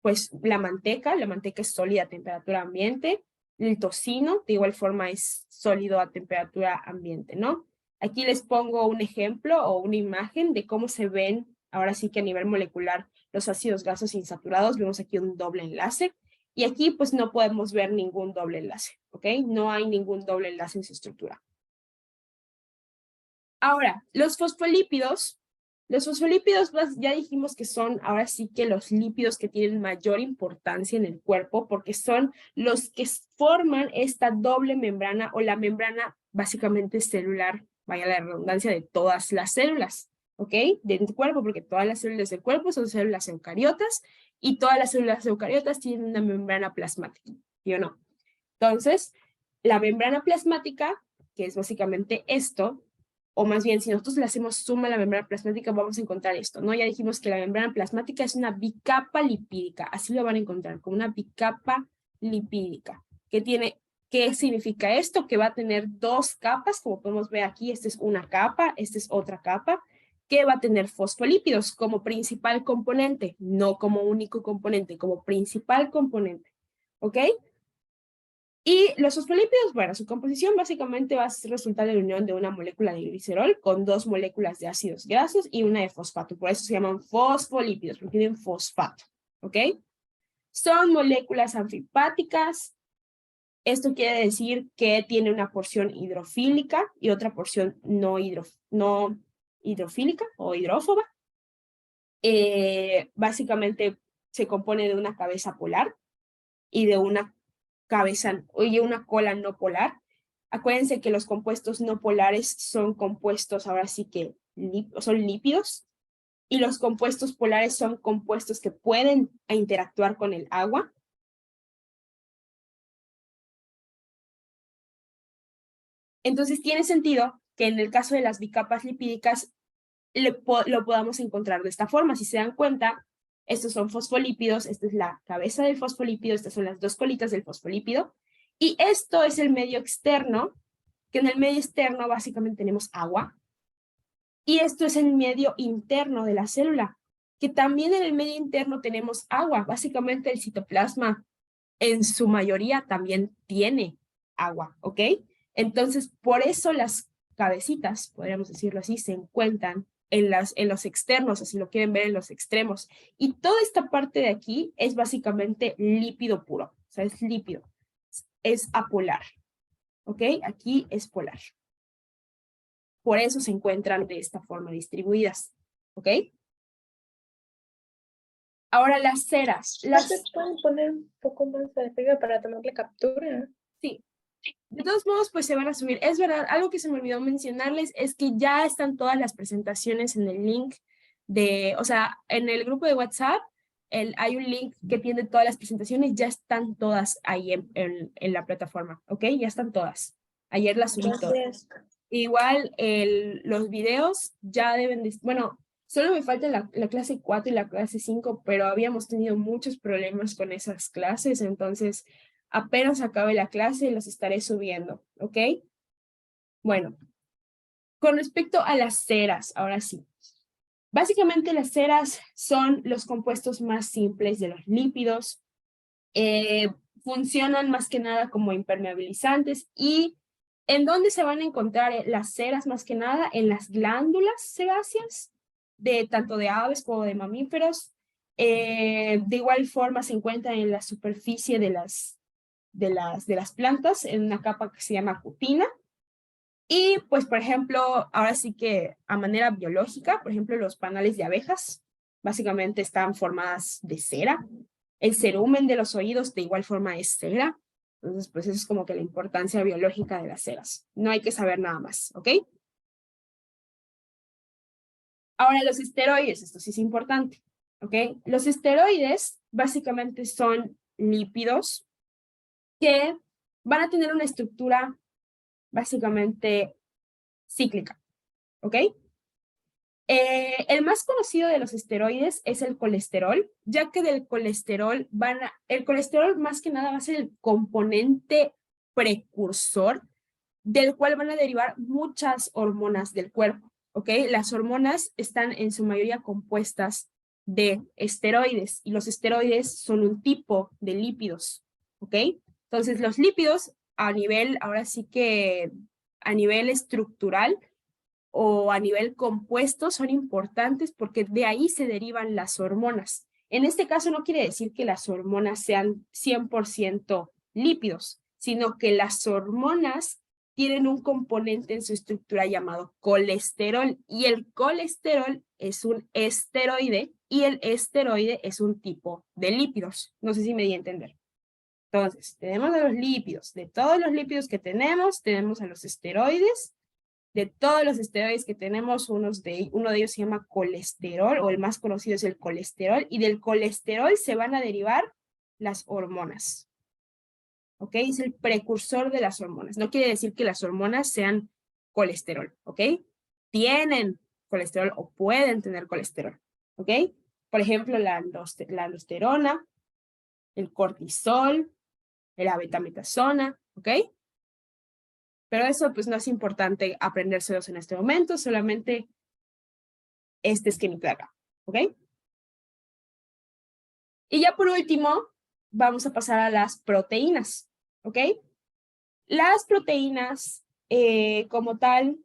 D: pues la manteca es sólida a temperatura ambiente, el tocino de igual forma es sólido a temperatura ambiente, ¿no? Aquí les pongo un ejemplo o una imagen de cómo se ven, ahora sí que a nivel molecular, los ácidos grasos insaturados. Vemos aquí un doble enlace y aquí pues no podemos ver ningún doble enlace, ¿ok? No hay ningún doble enlace en su estructura. Ahora, los fosfolípidos pues, ya dijimos que son ahora sí que los lípidos que tienen mayor importancia en el cuerpo porque son los que forman esta doble membrana o la membrana básicamente celular, vaya la redundancia, de todas las células, ¿ok? Del cuerpo, porque todas las células del cuerpo son células eucariotas y todas las células eucariotas tienen una membrana plasmática, ¿sí o no? Entonces, la membrana plasmática, que es básicamente esto, o más bien, si nosotros le hacemos suma a la membrana plasmática, vamos a encontrar esto, ¿no? Ya dijimos que la membrana plasmática es una bicapa lipídica, así lo van a encontrar, como una bicapa lipídica. ¿Qué significa esto? Que va a tener dos capas, como podemos ver aquí, esta es una capa, esta es otra capa, que va a tener fosfolípidos como principal componente, no como único componente, como principal componente, ¿ok? Y los fosfolípidos, bueno, su composición básicamente va a resultar de la unión de una molécula de glicerol con dos moléculas de ácidos grasos y una de fosfato. Por eso se llaman fosfolípidos, porque tienen fosfato, ¿ok? Son moléculas anfipáticas. Esto quiere decir que tiene una porción hidrofílica y otra porción no hidrofílica o hidrófoba. Básicamente se compone de una cabeza polar y de una cola no polar. Acuérdense que los compuestos no polares son compuestos, ahora sí que son lípidos, y los compuestos polares son compuestos que pueden interactuar con el agua. Entonces tiene sentido que en el caso de las bicapas lipídicas lo podamos encontrar de esta forma. Si se dan cuenta, estos son fosfolípidos, esta es la cabeza del fosfolípido, estas son las dos colitas del fosfolípido, y esto es el medio externo, que en el medio externo básicamente tenemos agua, y esto es el medio interno de la célula, que también en el medio interno tenemos agua. Básicamente el citoplasma en su mayoría también tiene agua, ¿ok? Entonces, por eso las cabecitas, podríamos decirlo así, se encuentran en los externos, o si lo quieren ver en los extremos. Y toda esta parte de aquí es básicamente lípido puro, o sea, es lípido, es apolar, ¿ok? Aquí es polar. Por eso se encuentran de esta forma distribuidas, ¿ok? Ahora las ceras.
A: ¿Se pueden poner un poco más arriba para tomar la captura?
D: Sí. De todos modos, pues se van a subir. Es verdad, algo que se me olvidó mencionarles es que ya están todas las presentaciones en el link o sea, en el grupo de WhatsApp, hay un link que tiene todas las presentaciones, ya están todas ahí en la plataforma, ¿ok? Ya están todas. Ayer las subí todas. Igual los videos ya deben de, bueno, solo me falta la clase 4 y la clase 5, pero habíamos tenido muchos problemas con esas clases, entonces apenas acabe la clase los estaré subiendo, ¿ok? Bueno, con respecto a las ceras, ahora sí. Básicamente las ceras son los compuestos más simples de los lípidos, funcionan más que nada como impermeabilizantes. ¿Y en dónde se van a encontrar las ceras más que nada? En las glándulas sebáceas, tanto de aves como de mamíferos. De igual forma se encuentran en la superficie de las plantas, en una capa que se llama cutina. Y pues, por ejemplo, ahora sí que a manera biológica, por ejemplo, los panales de abejas básicamente están formadas de cera. El cerumen de los oídos de igual forma es cera, Entonces, pues eso es como que la importancia biológica de las cebas. No hay que saber nada más, ¿ok? Ahora los esteroides, esto sí es importante, ¿ok? Los esteroides básicamente son lípidos que van a tener una estructura básicamente cíclica, ¿ok? El más conocido de los esteroides es el colesterol, ya que del colesterol el colesterol más que nada va a ser el componente precursor del cual van a derivar muchas hormonas del cuerpo, ¿ok? Las hormonas están en su mayoría compuestas de esteroides y los esteroides son un tipo de lípidos, ¿ok? Entonces los lípidos a nivel, ahora sí que a nivel estructural, o a nivel compuesto son importantes porque de ahí se derivan las hormonas. En este caso no quiere decir que las hormonas sean 100% lípidos, sino que las hormonas tienen un componente en su estructura llamado colesterol y el colesterol es un esteroide y el esteroide es un tipo de lípidos. No sé si me di a entender. Entonces, tenemos a los lípidos. De todos los lípidos que tenemos a los esteroides. De todos los esteroides que tenemos, uno de ellos se llama colesterol, o el más conocido es el colesterol, y del colesterol se van a derivar las hormonas. ¿Ok? Es el precursor de las hormonas. No quiere decir que las hormonas sean colesterol, ¿ok? Tienen colesterol o pueden tener colesterol, ¿ok? Por ejemplo, la aldosterona, el cortisol, la betametasona, ¿ok? Pero eso pues no es importante aprendérselos en este momento, solamente este esquemita de acá, ¿ok? Y ya por último, vamos a pasar a las proteínas, ¿ok? Las proteínas, como tal,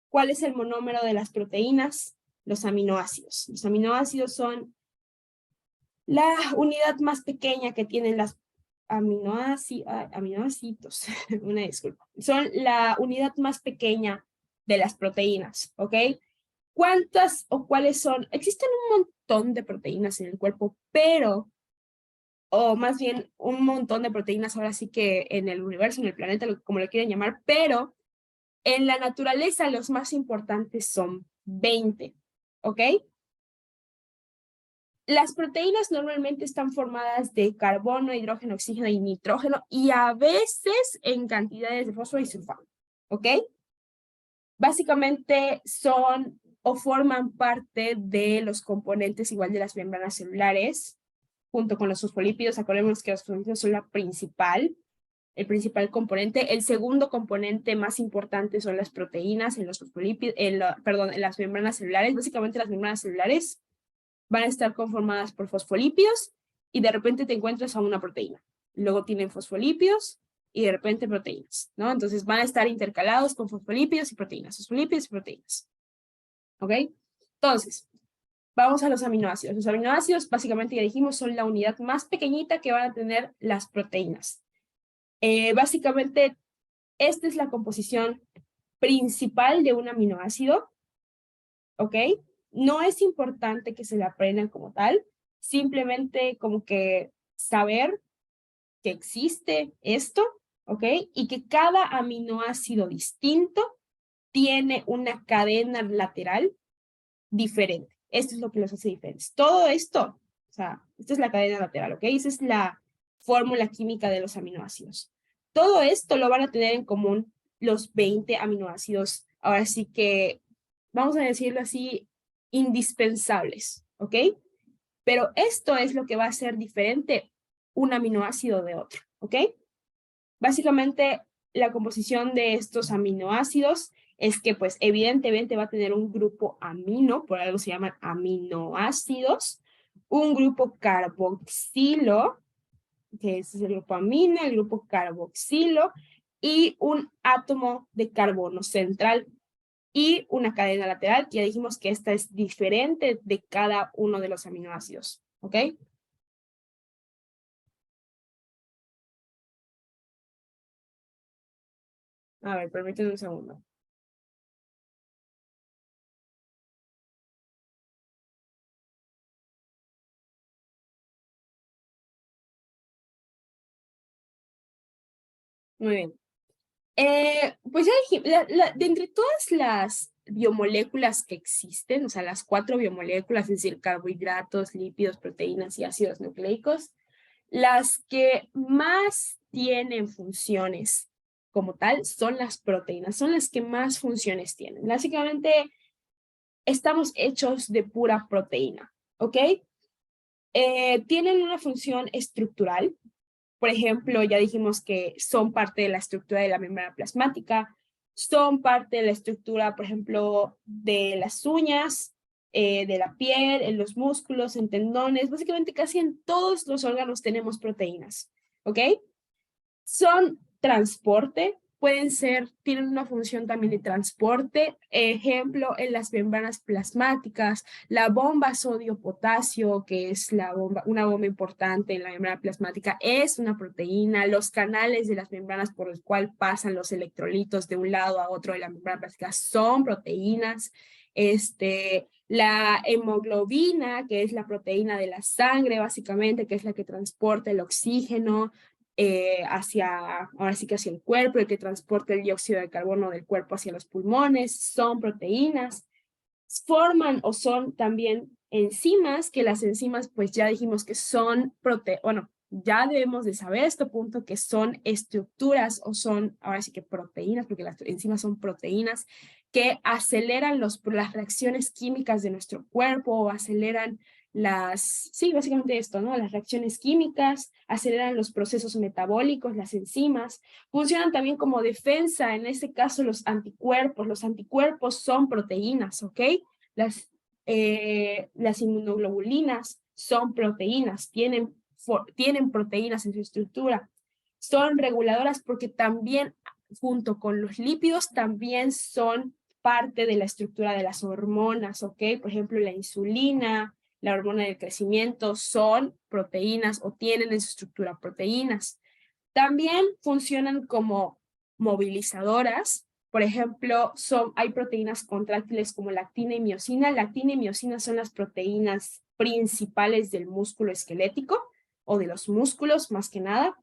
D: ¿cuál es el monómero de las proteínas? Los aminoácidos. Los aminoácidos son la unidad más pequeña que tienen las aminoácidos, una disculpa. Son la unidad más pequeña de las proteínas, ¿ok? ¿Cuántas o cuáles son? Existen un montón de proteínas en el cuerpo, pero, o más bien un montón de proteínas ahora sí que en el universo, en el planeta, como lo quieren llamar, pero en la naturaleza los más importantes son 20, ¿ok? Las proteínas normalmente están formadas de carbono, hidrógeno, oxígeno y nitrógeno y a veces en cantidades de fósforo y sulfato, ¿ok? Básicamente son o forman parte de los componentes igual de las membranas celulares, junto con los fosfolípidos. Acordémonos que los fosfolípidos son el principal componente. El segundo componente más importante son las proteínas en los fosfolípidos, en las membranas celulares. Básicamente las membranas celulares van a estar conformadas por fosfolípidos y de repente te encuentras a una proteína. Luego tienen fosfolípidos y de repente proteínas, ¿no? Entonces van a estar intercalados con fosfolípidos y proteínas, fosfolípidos y proteínas. ¿Ok? Entonces, vamos a los aminoácidos. Los aminoácidos, básicamente ya dijimos, son la unidad más pequeñita que van a tener las proteínas. Básicamente, esta es la composición principal de un aminoácido. ¿Ok? No es importante que se la aprendan como tal, simplemente como que saber que existe esto, ¿ok? Y que cada aminoácido distinto tiene una cadena lateral diferente. Esto es lo que los hace diferentes. Todo esto, o sea, esta es la cadena lateral, ¿ok? Esa es la fórmula química de los aminoácidos. Todo esto lo van a tener en común los 20 aminoácidos, ahora sí que, vamos a decirlo así, indispensables, ¿ok? Pero esto es lo que va a hacer diferente un aminoácido de otro, ¿ok? Básicamente, la composición de estos aminoácidos es que, pues, evidentemente va a tener un grupo amino, por algo se llaman aminoácidos, un grupo carboxilo, que ese es el grupo amino, el grupo carboxilo, y un átomo de carbono central, y una cadena lateral, que ya dijimos que esta es diferente de cada uno de los aminoácidos, ¿ok? A ver, permítanme un segundo. Muy bien. Pues ya dije, de entre todas las biomoléculas que existen, o sea, las 4 biomoléculas, es decir, carbohidratos, lípidos, proteínas y ácidos nucleicos, las que más tienen funciones como tal son las proteínas, son las que más funciones tienen. Básicamente, estamos hechos de pura proteína, ¿ok? Tienen una función estructural. Por ejemplo, ya dijimos que son parte de la estructura de la membrana plasmática, son parte de la estructura, por ejemplo, de las uñas, de la piel, en los músculos, en tendones, básicamente casi en todos los órganos tenemos proteínas, ¿ok? Son transporte, tienen una función también de transporte, ejemplo, en las membranas plasmáticas, la bomba sodio-potasio, que es una bomba importante en la membrana plasmática, es una proteína, los canales de las membranas por los cuales pasan los electrolitos de un lado a otro de la membrana plasmática son proteínas, la hemoglobina, que es la proteína de la sangre, básicamente, que es la que transporta el oxígeno, ahora sí que hacia el cuerpo, el que transporta el dióxido de carbono del cuerpo hacia los pulmones, son proteínas, forman o son también enzimas, que las enzimas pues ya dijimos que son ya debemos de saber a este punto que son estructuras o son ahora sí que proteínas, porque las enzimas son proteínas que aceleran las reacciones químicas de nuestro cuerpo o aceleran básicamente esto, ¿no? Las reacciones químicas, aceleran los procesos metabólicos, las enzimas, funcionan también como defensa, en este caso los anticuerpos son proteínas, ¿ok? Las inmunoglobulinas son proteínas, tienen proteínas en su estructura, son reguladoras porque también, junto con los lípidos, también son parte de la estructura de las hormonas, ¿ok? Por ejemplo, la insulina, la hormona del crecimiento son proteínas o tienen en su estructura proteínas. También funcionan como movilizadoras. Por ejemplo, hay proteínas contráctiles como lactina y miosina. Lactina y miosina son las proteínas principales del músculo esquelético o de los músculos más que nada.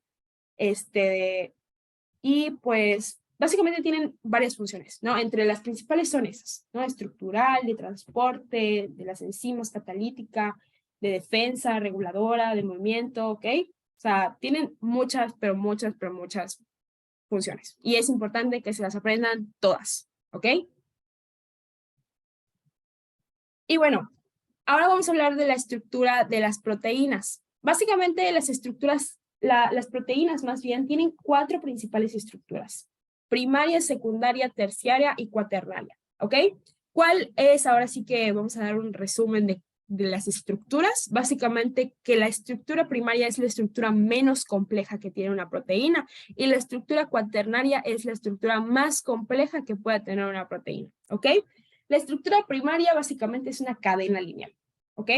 D: Y pues básicamente tienen varias funciones, ¿no? Entre las principales son esas, ¿no? Estructural, de transporte, de las enzimas, catalítica, de defensa, reguladora, de movimiento, ¿ok? O sea, tienen muchas funciones. Y es importante que se las aprendan todas, ¿ok? Y bueno, ahora vamos a hablar de la estructura de las proteínas. Básicamente las proteínas más bien tienen 4 principales estructuras: primaria, secundaria, terciaria y cuaternaria, ¿ok? ¿Cuál es? Ahora sí que vamos a dar un resumen de las estructuras. Básicamente que la estructura primaria es la estructura menos compleja que tiene una proteína y la estructura cuaternaria es la estructura más compleja que puede tener una proteína, ¿ok? La estructura primaria básicamente es una cadena lineal, ¿ok?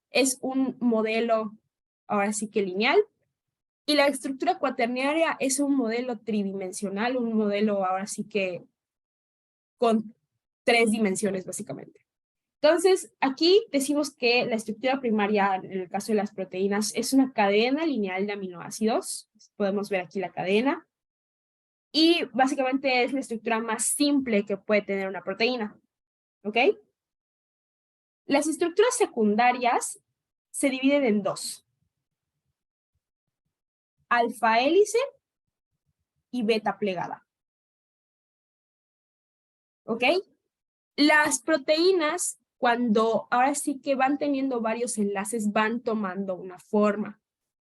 D: Es un modelo, ahora sí que lineal, y la estructura cuaternaria es un modelo tridimensional, un modelo ahora sí que con 3 dimensiones básicamente. Entonces, aquí decimos que la estructura primaria, en el caso de las proteínas, es una cadena lineal de aminoácidos. Podemos ver aquí la cadena. Y básicamente es la estructura más simple que puede tener una proteína, ¿ok? Las estructuras secundarias se dividen en 2. Alfa hélice y beta plegada. ¿Ok? Las proteínas, cuando ahora sí que van teniendo varios enlaces, van tomando una forma.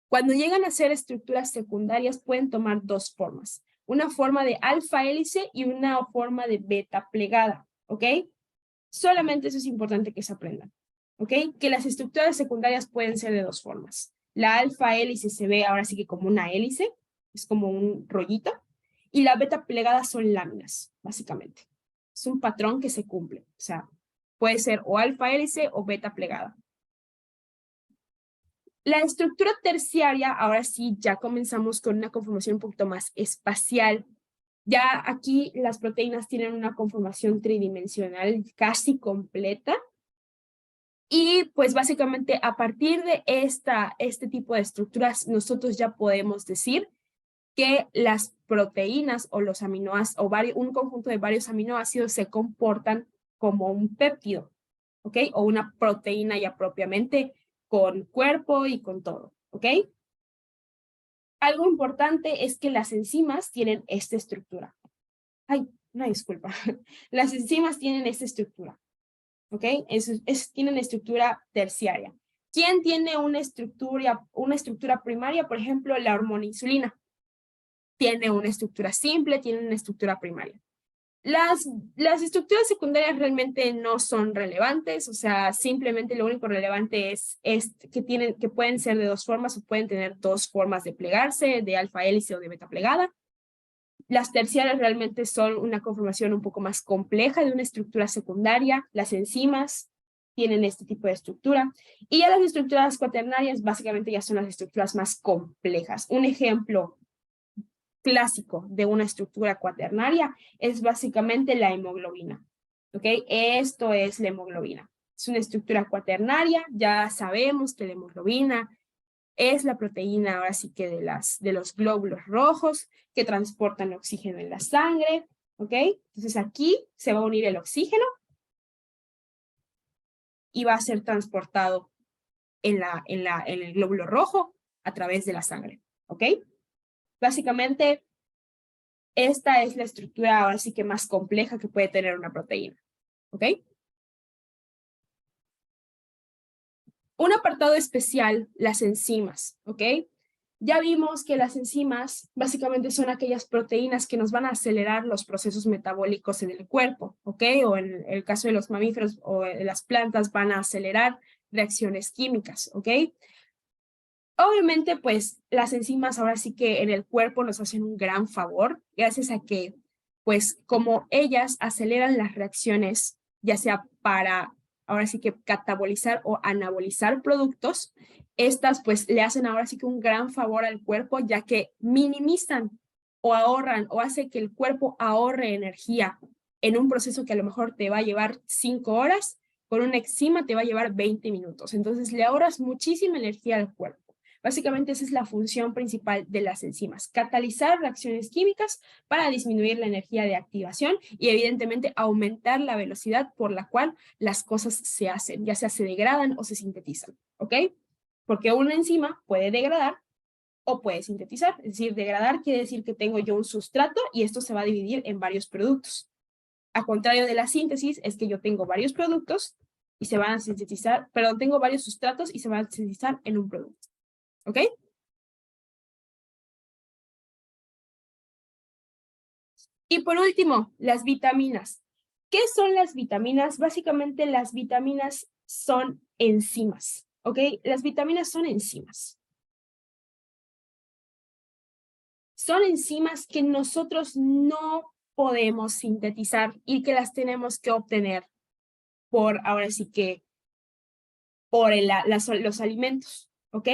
D: Cuando llegan a ser estructuras secundarias, pueden tomar 2 formas. Una forma de alfa hélice y una forma de beta plegada. ¿Ok? Solamente eso es importante que se aprendan. ¿Ok? Que las estructuras secundarias pueden ser de 2 formas. La alfa hélice se ve ahora sí que como una hélice, es como un rollito, y la beta plegada son láminas, básicamente. Es un patrón que se cumple, o sea, puede ser o alfa hélice o beta plegada. La estructura terciaria, ahora sí, ya comenzamos con una conformación un poquito más espacial. Ya aquí las proteínas tienen una conformación tridimensional casi completa. Y pues básicamente a partir de este tipo de estructuras nosotros ya podemos decir que las proteínas o los aminoácidos, o un conjunto de varios aminoácidos se comportan como un péptido, ¿ok? O una proteína ya propiamente con cuerpo y con todo, ¿ok? Algo importante es que las enzimas tienen esta estructura. Ay, una disculpa. Las enzimas tienen esta estructura, ¿ok? Tienen estructura terciaria. ¿Quién tiene una estructura primaria? Por ejemplo, la hormona insulina. Tiene una estructura simple, tiene una estructura primaria. Las estructuras secundarias realmente no son relevantes, o sea, simplemente lo único relevante es que pueden ser de dos formas o pueden tener dos formas de plegarse, de alfa hélice o de beta plegada. Las terciarias realmente son una conformación un poco más compleja de una estructura secundaria. Las enzimas tienen este tipo de estructura. Y ya las estructuras cuaternarias básicamente ya son las estructuras más complejas. Un ejemplo clásico de una estructura cuaternaria es básicamente la hemoglobina. ¿Ok? Esto es la hemoglobina. Es una estructura cuaternaria. Ya sabemos que la hemoglobina es la proteína, ahora sí que de los glóbulos rojos que transportan oxígeno en la sangre. ¿Ok? Entonces aquí se va a unir el oxígeno y va a ser transportado en el glóbulo rojo a través de la sangre. ¿Ok? Básicamente, esta es la estructura ahora sí que más compleja que puede tener una proteína. ¿Ok? Un apartado especial, las enzimas. ¿Ok? Ya vimos que las enzimas básicamente son aquellas proteínas que nos van a acelerar los procesos metabólicos en el cuerpo. ¿Ok? O en el caso de los mamíferos o de las plantas van a acelerar reacciones químicas. ¿Ok? Obviamente, pues, las enzimas ahora sí que en el cuerpo nos hacen un gran favor, gracias a que, pues, como ellas aceleran las reacciones, ya sea para, ahora sí que catabolizar o anabolizar productos, estas, pues, le hacen ahora sí que un gran favor al cuerpo, ya que minimizan o ahorran o hace que el cuerpo ahorre energía en un proceso que a lo mejor te va a llevar 5 horas, con una enzima te va a llevar 20 minutos. Entonces, le ahorras muchísima energía al cuerpo. Básicamente esa es la función principal de las enzimas, catalizar reacciones químicas para disminuir la energía de activación y evidentemente aumentar la velocidad por la cual las cosas se hacen, ya sea se degradan o se sintetizan, ¿ok? Porque una enzima puede degradar o puede sintetizar, es decir, degradar quiere decir que tengo yo un sustrato y esto se va a dividir en varios productos. A contrario de la síntesis, es que yo tengo varios productos y se van a sintetizar, perdón, tengo varios sustratos y se van a sintetizar en un producto. ¿Ok? Y por último, las vitaminas. ¿Qué son las vitaminas? Básicamente las vitaminas son enzimas. ¿Ok? Las vitaminas son enzimas. Son enzimas que nosotros no podemos sintetizar y que las tenemos que obtener por, ahora sí que, por los alimentos. ¿Ok?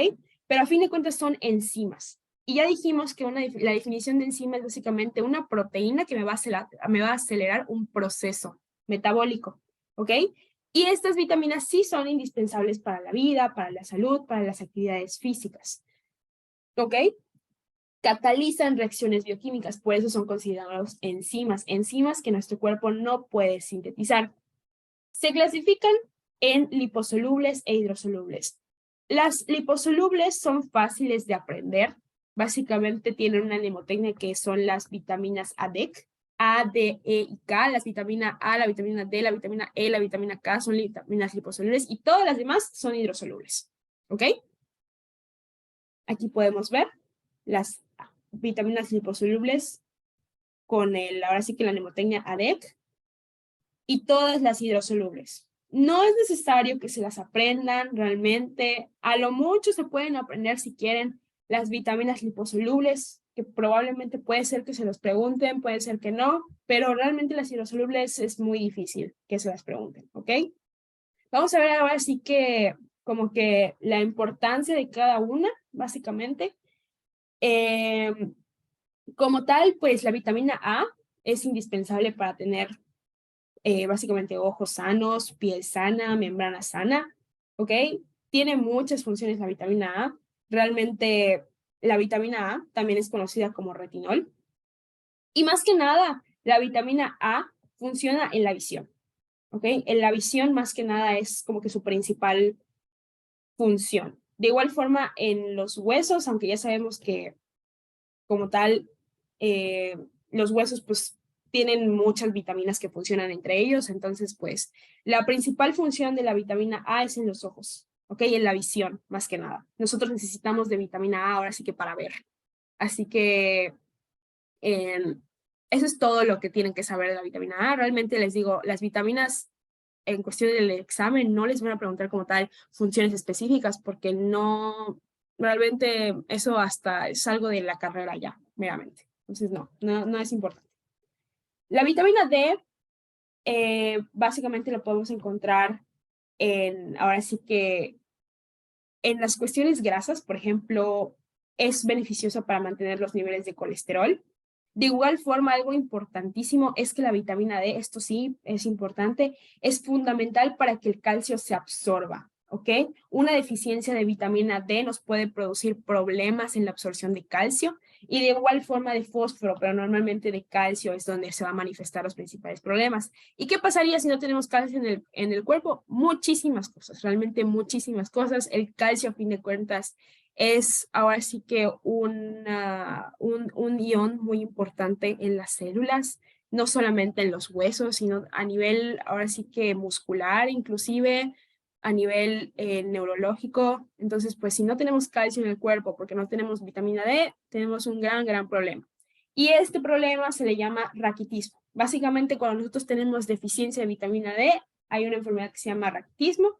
D: Pero a fin de cuentas son enzimas. Y ya dijimos que la definición de enzima es básicamente una proteína que me va a acelerar un proceso metabólico, ¿ok? Y estas vitaminas sí son indispensables para la vida, para la salud, para las actividades físicas, ¿ok? Catalizan reacciones bioquímicas, por eso son considerados enzimas que nuestro cuerpo no puede sintetizar. Se clasifican en liposolubles e hidrosolubles. Las liposolubles son fáciles de aprender. Básicamente tienen una mnemotecnia que son las vitaminas ADEK, A, D, E y K. Las vitaminas A, la vitamina D, la vitamina E, la vitamina K son vitaminas liposolubles y todas las demás son hidrosolubles. ¿Ok? Aquí podemos ver las vitaminas liposolubles con ahora sí que la mnemotecnia ADEK y todas las hidrosolubles. No es necesario que se las aprendan realmente. A lo mucho se pueden aprender si quieren las vitaminas liposolubles, que probablemente puede ser que se los pregunten, puede ser que no, pero realmente las hidrosolubles es muy difícil que se las pregunten, ¿ok? Vamos a ver ahora sí que como que la importancia de cada una, básicamente. Como tal, pues la vitamina A es indispensable para tener básicamente ojos sanos, piel sana, membrana sana, ¿ok? Tiene muchas funciones la vitamina A. Realmente la vitamina A también es conocida como retinol. Y más que nada, la vitamina A funciona en la visión, ¿ok? En la visión más que nada es como que su principal función. De igual forma en los huesos, aunque ya sabemos que como tal, los huesos pues tienen muchas vitaminas que funcionan entre ellos, entonces pues la principal función de la vitamina A es en los ojos, ¿ok? En la visión, más que nada. Nosotros necesitamos de vitamina A ahora sí que para ver. Así que eso es todo lo que tienen que saber de la vitamina A. Realmente les digo, las vitaminas en cuestión del examen no les van a preguntar como tal funciones específicas porque no, realmente eso hasta es algo de la carrera ya, meramente. Entonces no es importante. La vitamina D básicamente lo podemos encontrar ahora sí que en las cuestiones grasas, por ejemplo, es beneficioso para mantener los niveles de colesterol. De igual forma, algo importantísimo es que la vitamina D, esto sí es importante, es fundamental para que el calcio se absorba, ¿ok? Una deficiencia de vitamina D nos puede producir problemas en la absorción de calcio y de igual forma de fósforo, pero normalmente de calcio es donde se van a manifestar los principales problemas. ¿Y qué pasaría si no tenemos calcio en el cuerpo? Muchísimas cosas, realmente muchísimas cosas. El calcio, a fin de cuentas, es ahora sí que un ion muy importante en las células, no solamente en los huesos, sino a nivel ahora sí que muscular, inclusive a nivel neurológico. Entonces, pues si no tenemos calcio en el cuerpo porque no tenemos vitamina D, tenemos un gran problema. Y este problema se le llama raquitismo. Básicamente, cuando nosotros tenemos deficiencia de vitamina D, hay una enfermedad que se llama raquitismo,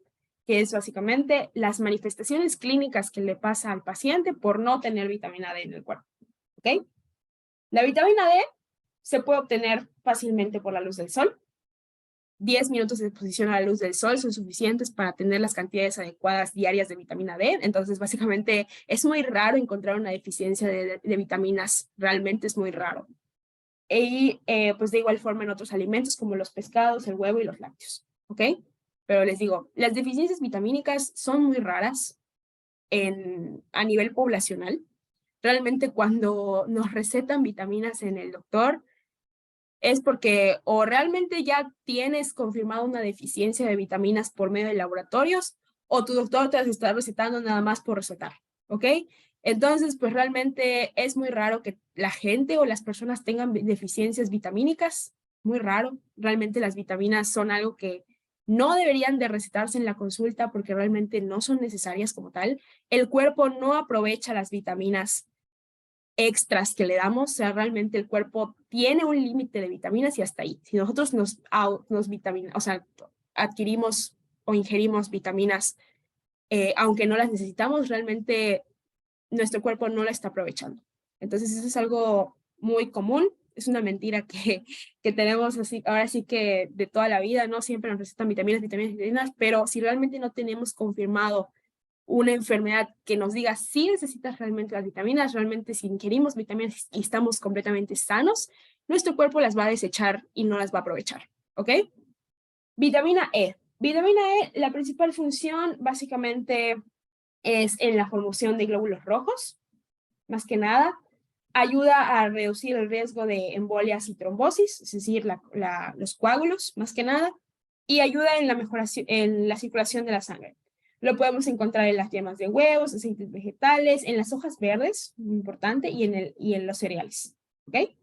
D: que es básicamente las manifestaciones clínicas que le pasa al paciente por no tener vitamina D en el cuerpo. ¿Ok? La vitamina D se puede obtener fácilmente por la luz del sol. 10 minutos de exposición a la luz del sol son suficientes para tener las cantidades adecuadas diarias de vitamina D. Entonces, básicamente, es muy raro encontrar una deficiencia de vitaminas. Realmente es muy raro. Y pues de igual forma en otros alimentos como los pescados, el huevo y los lácteos. ¿Ok? Pero les digo, las deficiencias vitamínicas son muy raras a nivel poblacional. Realmente cuando nos recetan vitaminas en el doctor, es porque o realmente ya tienes confirmado una deficiencia de vitaminas por medio de laboratorios, o tu doctor te las está recetando nada más por recetar, ¿ok? Entonces, pues realmente es muy raro que la gente o las personas tengan deficiencias vitamínicas, muy raro. Realmente las vitaminas son algo que no deberían de recetarse en la consulta porque realmente no son necesarias como tal. El cuerpo no aprovecha las vitaminas extras que le damos, o sea, realmente el cuerpo tiene un límite de vitaminas y hasta ahí. Si nosotros nos o sea, adquirimos o ingerimos vitaminas, aunque no las necesitamos, realmente nuestro cuerpo no la está aprovechando. Entonces eso es algo muy común, es una mentira que tenemos así, ahora sí que de toda la vida, no siempre nos recetan vitaminas, pero si realmente no tenemos confirmado una enfermedad que nos diga si necesitas realmente las vitaminas, realmente si ingerimos vitaminas y estamos completamente sanos, nuestro cuerpo las va a desechar y no las va a aprovechar, ¿ok? Vitamina E. Vitamina E, la principal función básicamente es en la formación de glóbulos rojos, más que nada. Ayuda a reducir el riesgo de embolias y trombosis, es decir, los coágulos, más que nada, y ayuda en la circulación de la sangre. Lo podemos encontrar en las yemas de huevos, aceites vegetales, en las hojas verdes, muy importante, y en los cereales. ¿Ok?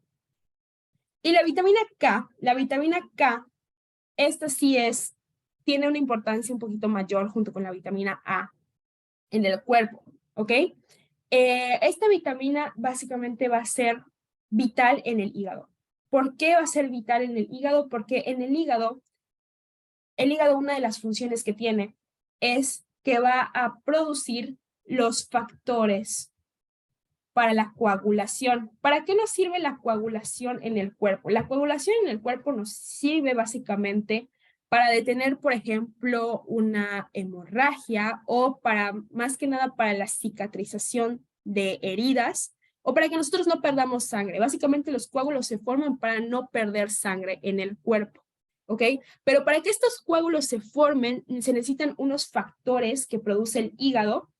D: Y la vitamina K, esta sí tiene una importancia un poquito mayor junto con la vitamina A en el cuerpo. ¿Ok? Esta vitamina básicamente va a ser vital en el hígado. ¿Por qué va a ser vital en el hígado? Porque en el hígado, una de las funciones que tiene es que va a producir los factores para la coagulación. ¿Para qué nos sirve la coagulación en el cuerpo? La coagulación en el cuerpo nos sirve básicamente para detener, por ejemplo, una hemorragia o más que nada para la cicatrización de heridas o para que nosotros no perdamos sangre. Básicamente los coágulos se forman para no perder sangre en el cuerpo. ¿Ok? Pero para que estos coágulos se formen, se necesitan unos factores que produce el hígado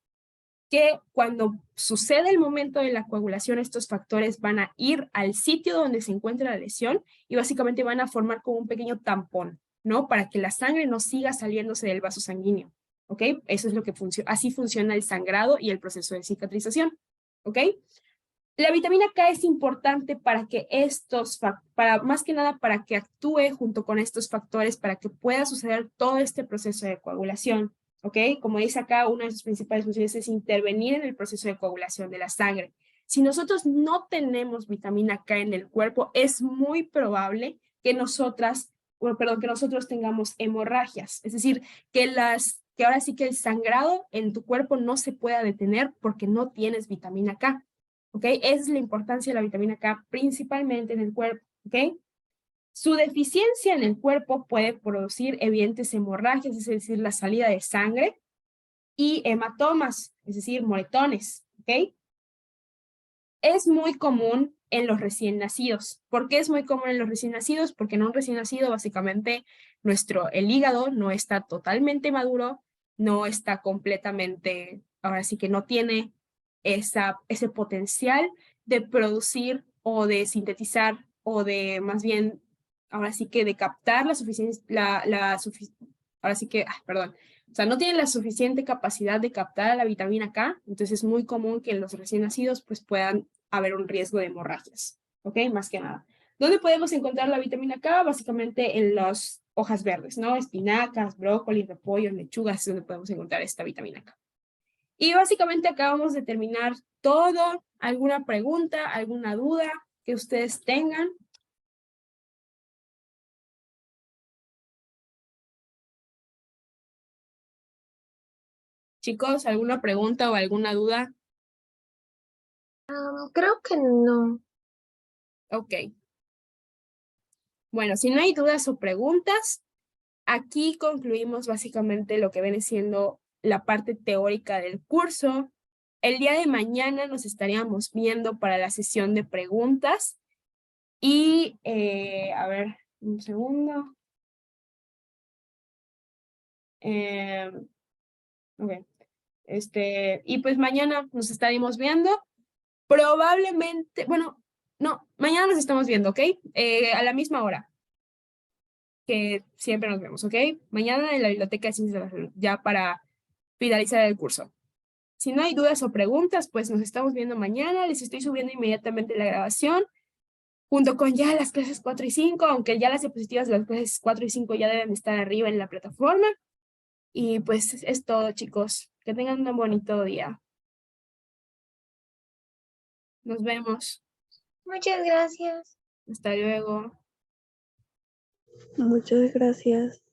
D: que cuando sucede el momento de la coagulación, estos factores van a ir al sitio donde se encuentra la lesión y básicamente van a formar como un pequeño tampón, ¿no? Para que la sangre no siga saliéndose del vaso sanguíneo, ¿ok? Eso es lo que funciona, así funciona el sangrado y el proceso de cicatrización, ¿ok? La vitamina K es importante para que más que nada para que actúe junto con estos factores para que pueda suceder todo este proceso de coagulación, ¿ok? Como dice acá, una de sus principales funciones es intervenir en el proceso de coagulación de la sangre. Si nosotros no tenemos vitamina K en el cuerpo, es muy probable que nosotros tengamos hemorragias, es decir, que ahora sí que el sangrado en tu cuerpo no se pueda detener porque no tienes vitamina K. ¿Ok? Esa es la importancia de la vitamina K principalmente en el cuerpo, ¿ok? Su deficiencia en el cuerpo puede producir evidentes hemorragias, es decir, la salida de sangre, y hematomas, es decir, moretones, ¿ok? Es muy común en los recién nacidos. ¿Por qué es muy común en los recién nacidos? Porque en un recién nacido, básicamente, el hígado no está totalmente maduro, no está completamente, ahora sí que no tiene ese potencial de producir o de sintetizar o de más bien, ahora sí que de captar la suficiente, ahora sí que, perdón, o sea, no tienen la suficiente capacidad de captar la vitamina K, entonces es muy común que en los recién nacidos pues puedan haber un riesgo de hemorragias, ¿ok? Más que nada. ¿Dónde podemos encontrar la vitamina K? Básicamente en las hojas verdes, ¿no? Espinacas, brócoli, repollo, lechugas, es donde podemos encontrar esta vitamina K. Y básicamente acabamos de terminar todo. ¿Alguna pregunta, alguna duda que ustedes tengan? Chicos, ¿alguna pregunta o alguna duda?
C: Creo que no.
D: Ok. Bueno, si no hay dudas o preguntas, aquí concluimos básicamente lo que viene siendo la parte teórica del curso. El día de mañana nos estaríamos viendo para la sesión de preguntas. Y, a ver, un segundo. Ok. Y pues mañana nos estaremos viendo. Probablemente, bueno, no, mañana nos estamos viendo, ¿ok? A la misma hora que siempre nos vemos, ¿ok? Mañana en la Biblioteca de Ciencias de la Salud, ya para finalizar el curso. Si no hay dudas o preguntas, pues nos estamos viendo mañana. Les estoy subiendo inmediatamente la grabación, junto con ya las clases 4 y 5, aunque ya las diapositivas de las clases 4 y 5 ya deben estar arriba en la plataforma. Y pues es todo, chicos. Que tengan un bonito día. Nos vemos.
C: Muchas gracias.
D: Hasta luego.
A: Muchas gracias.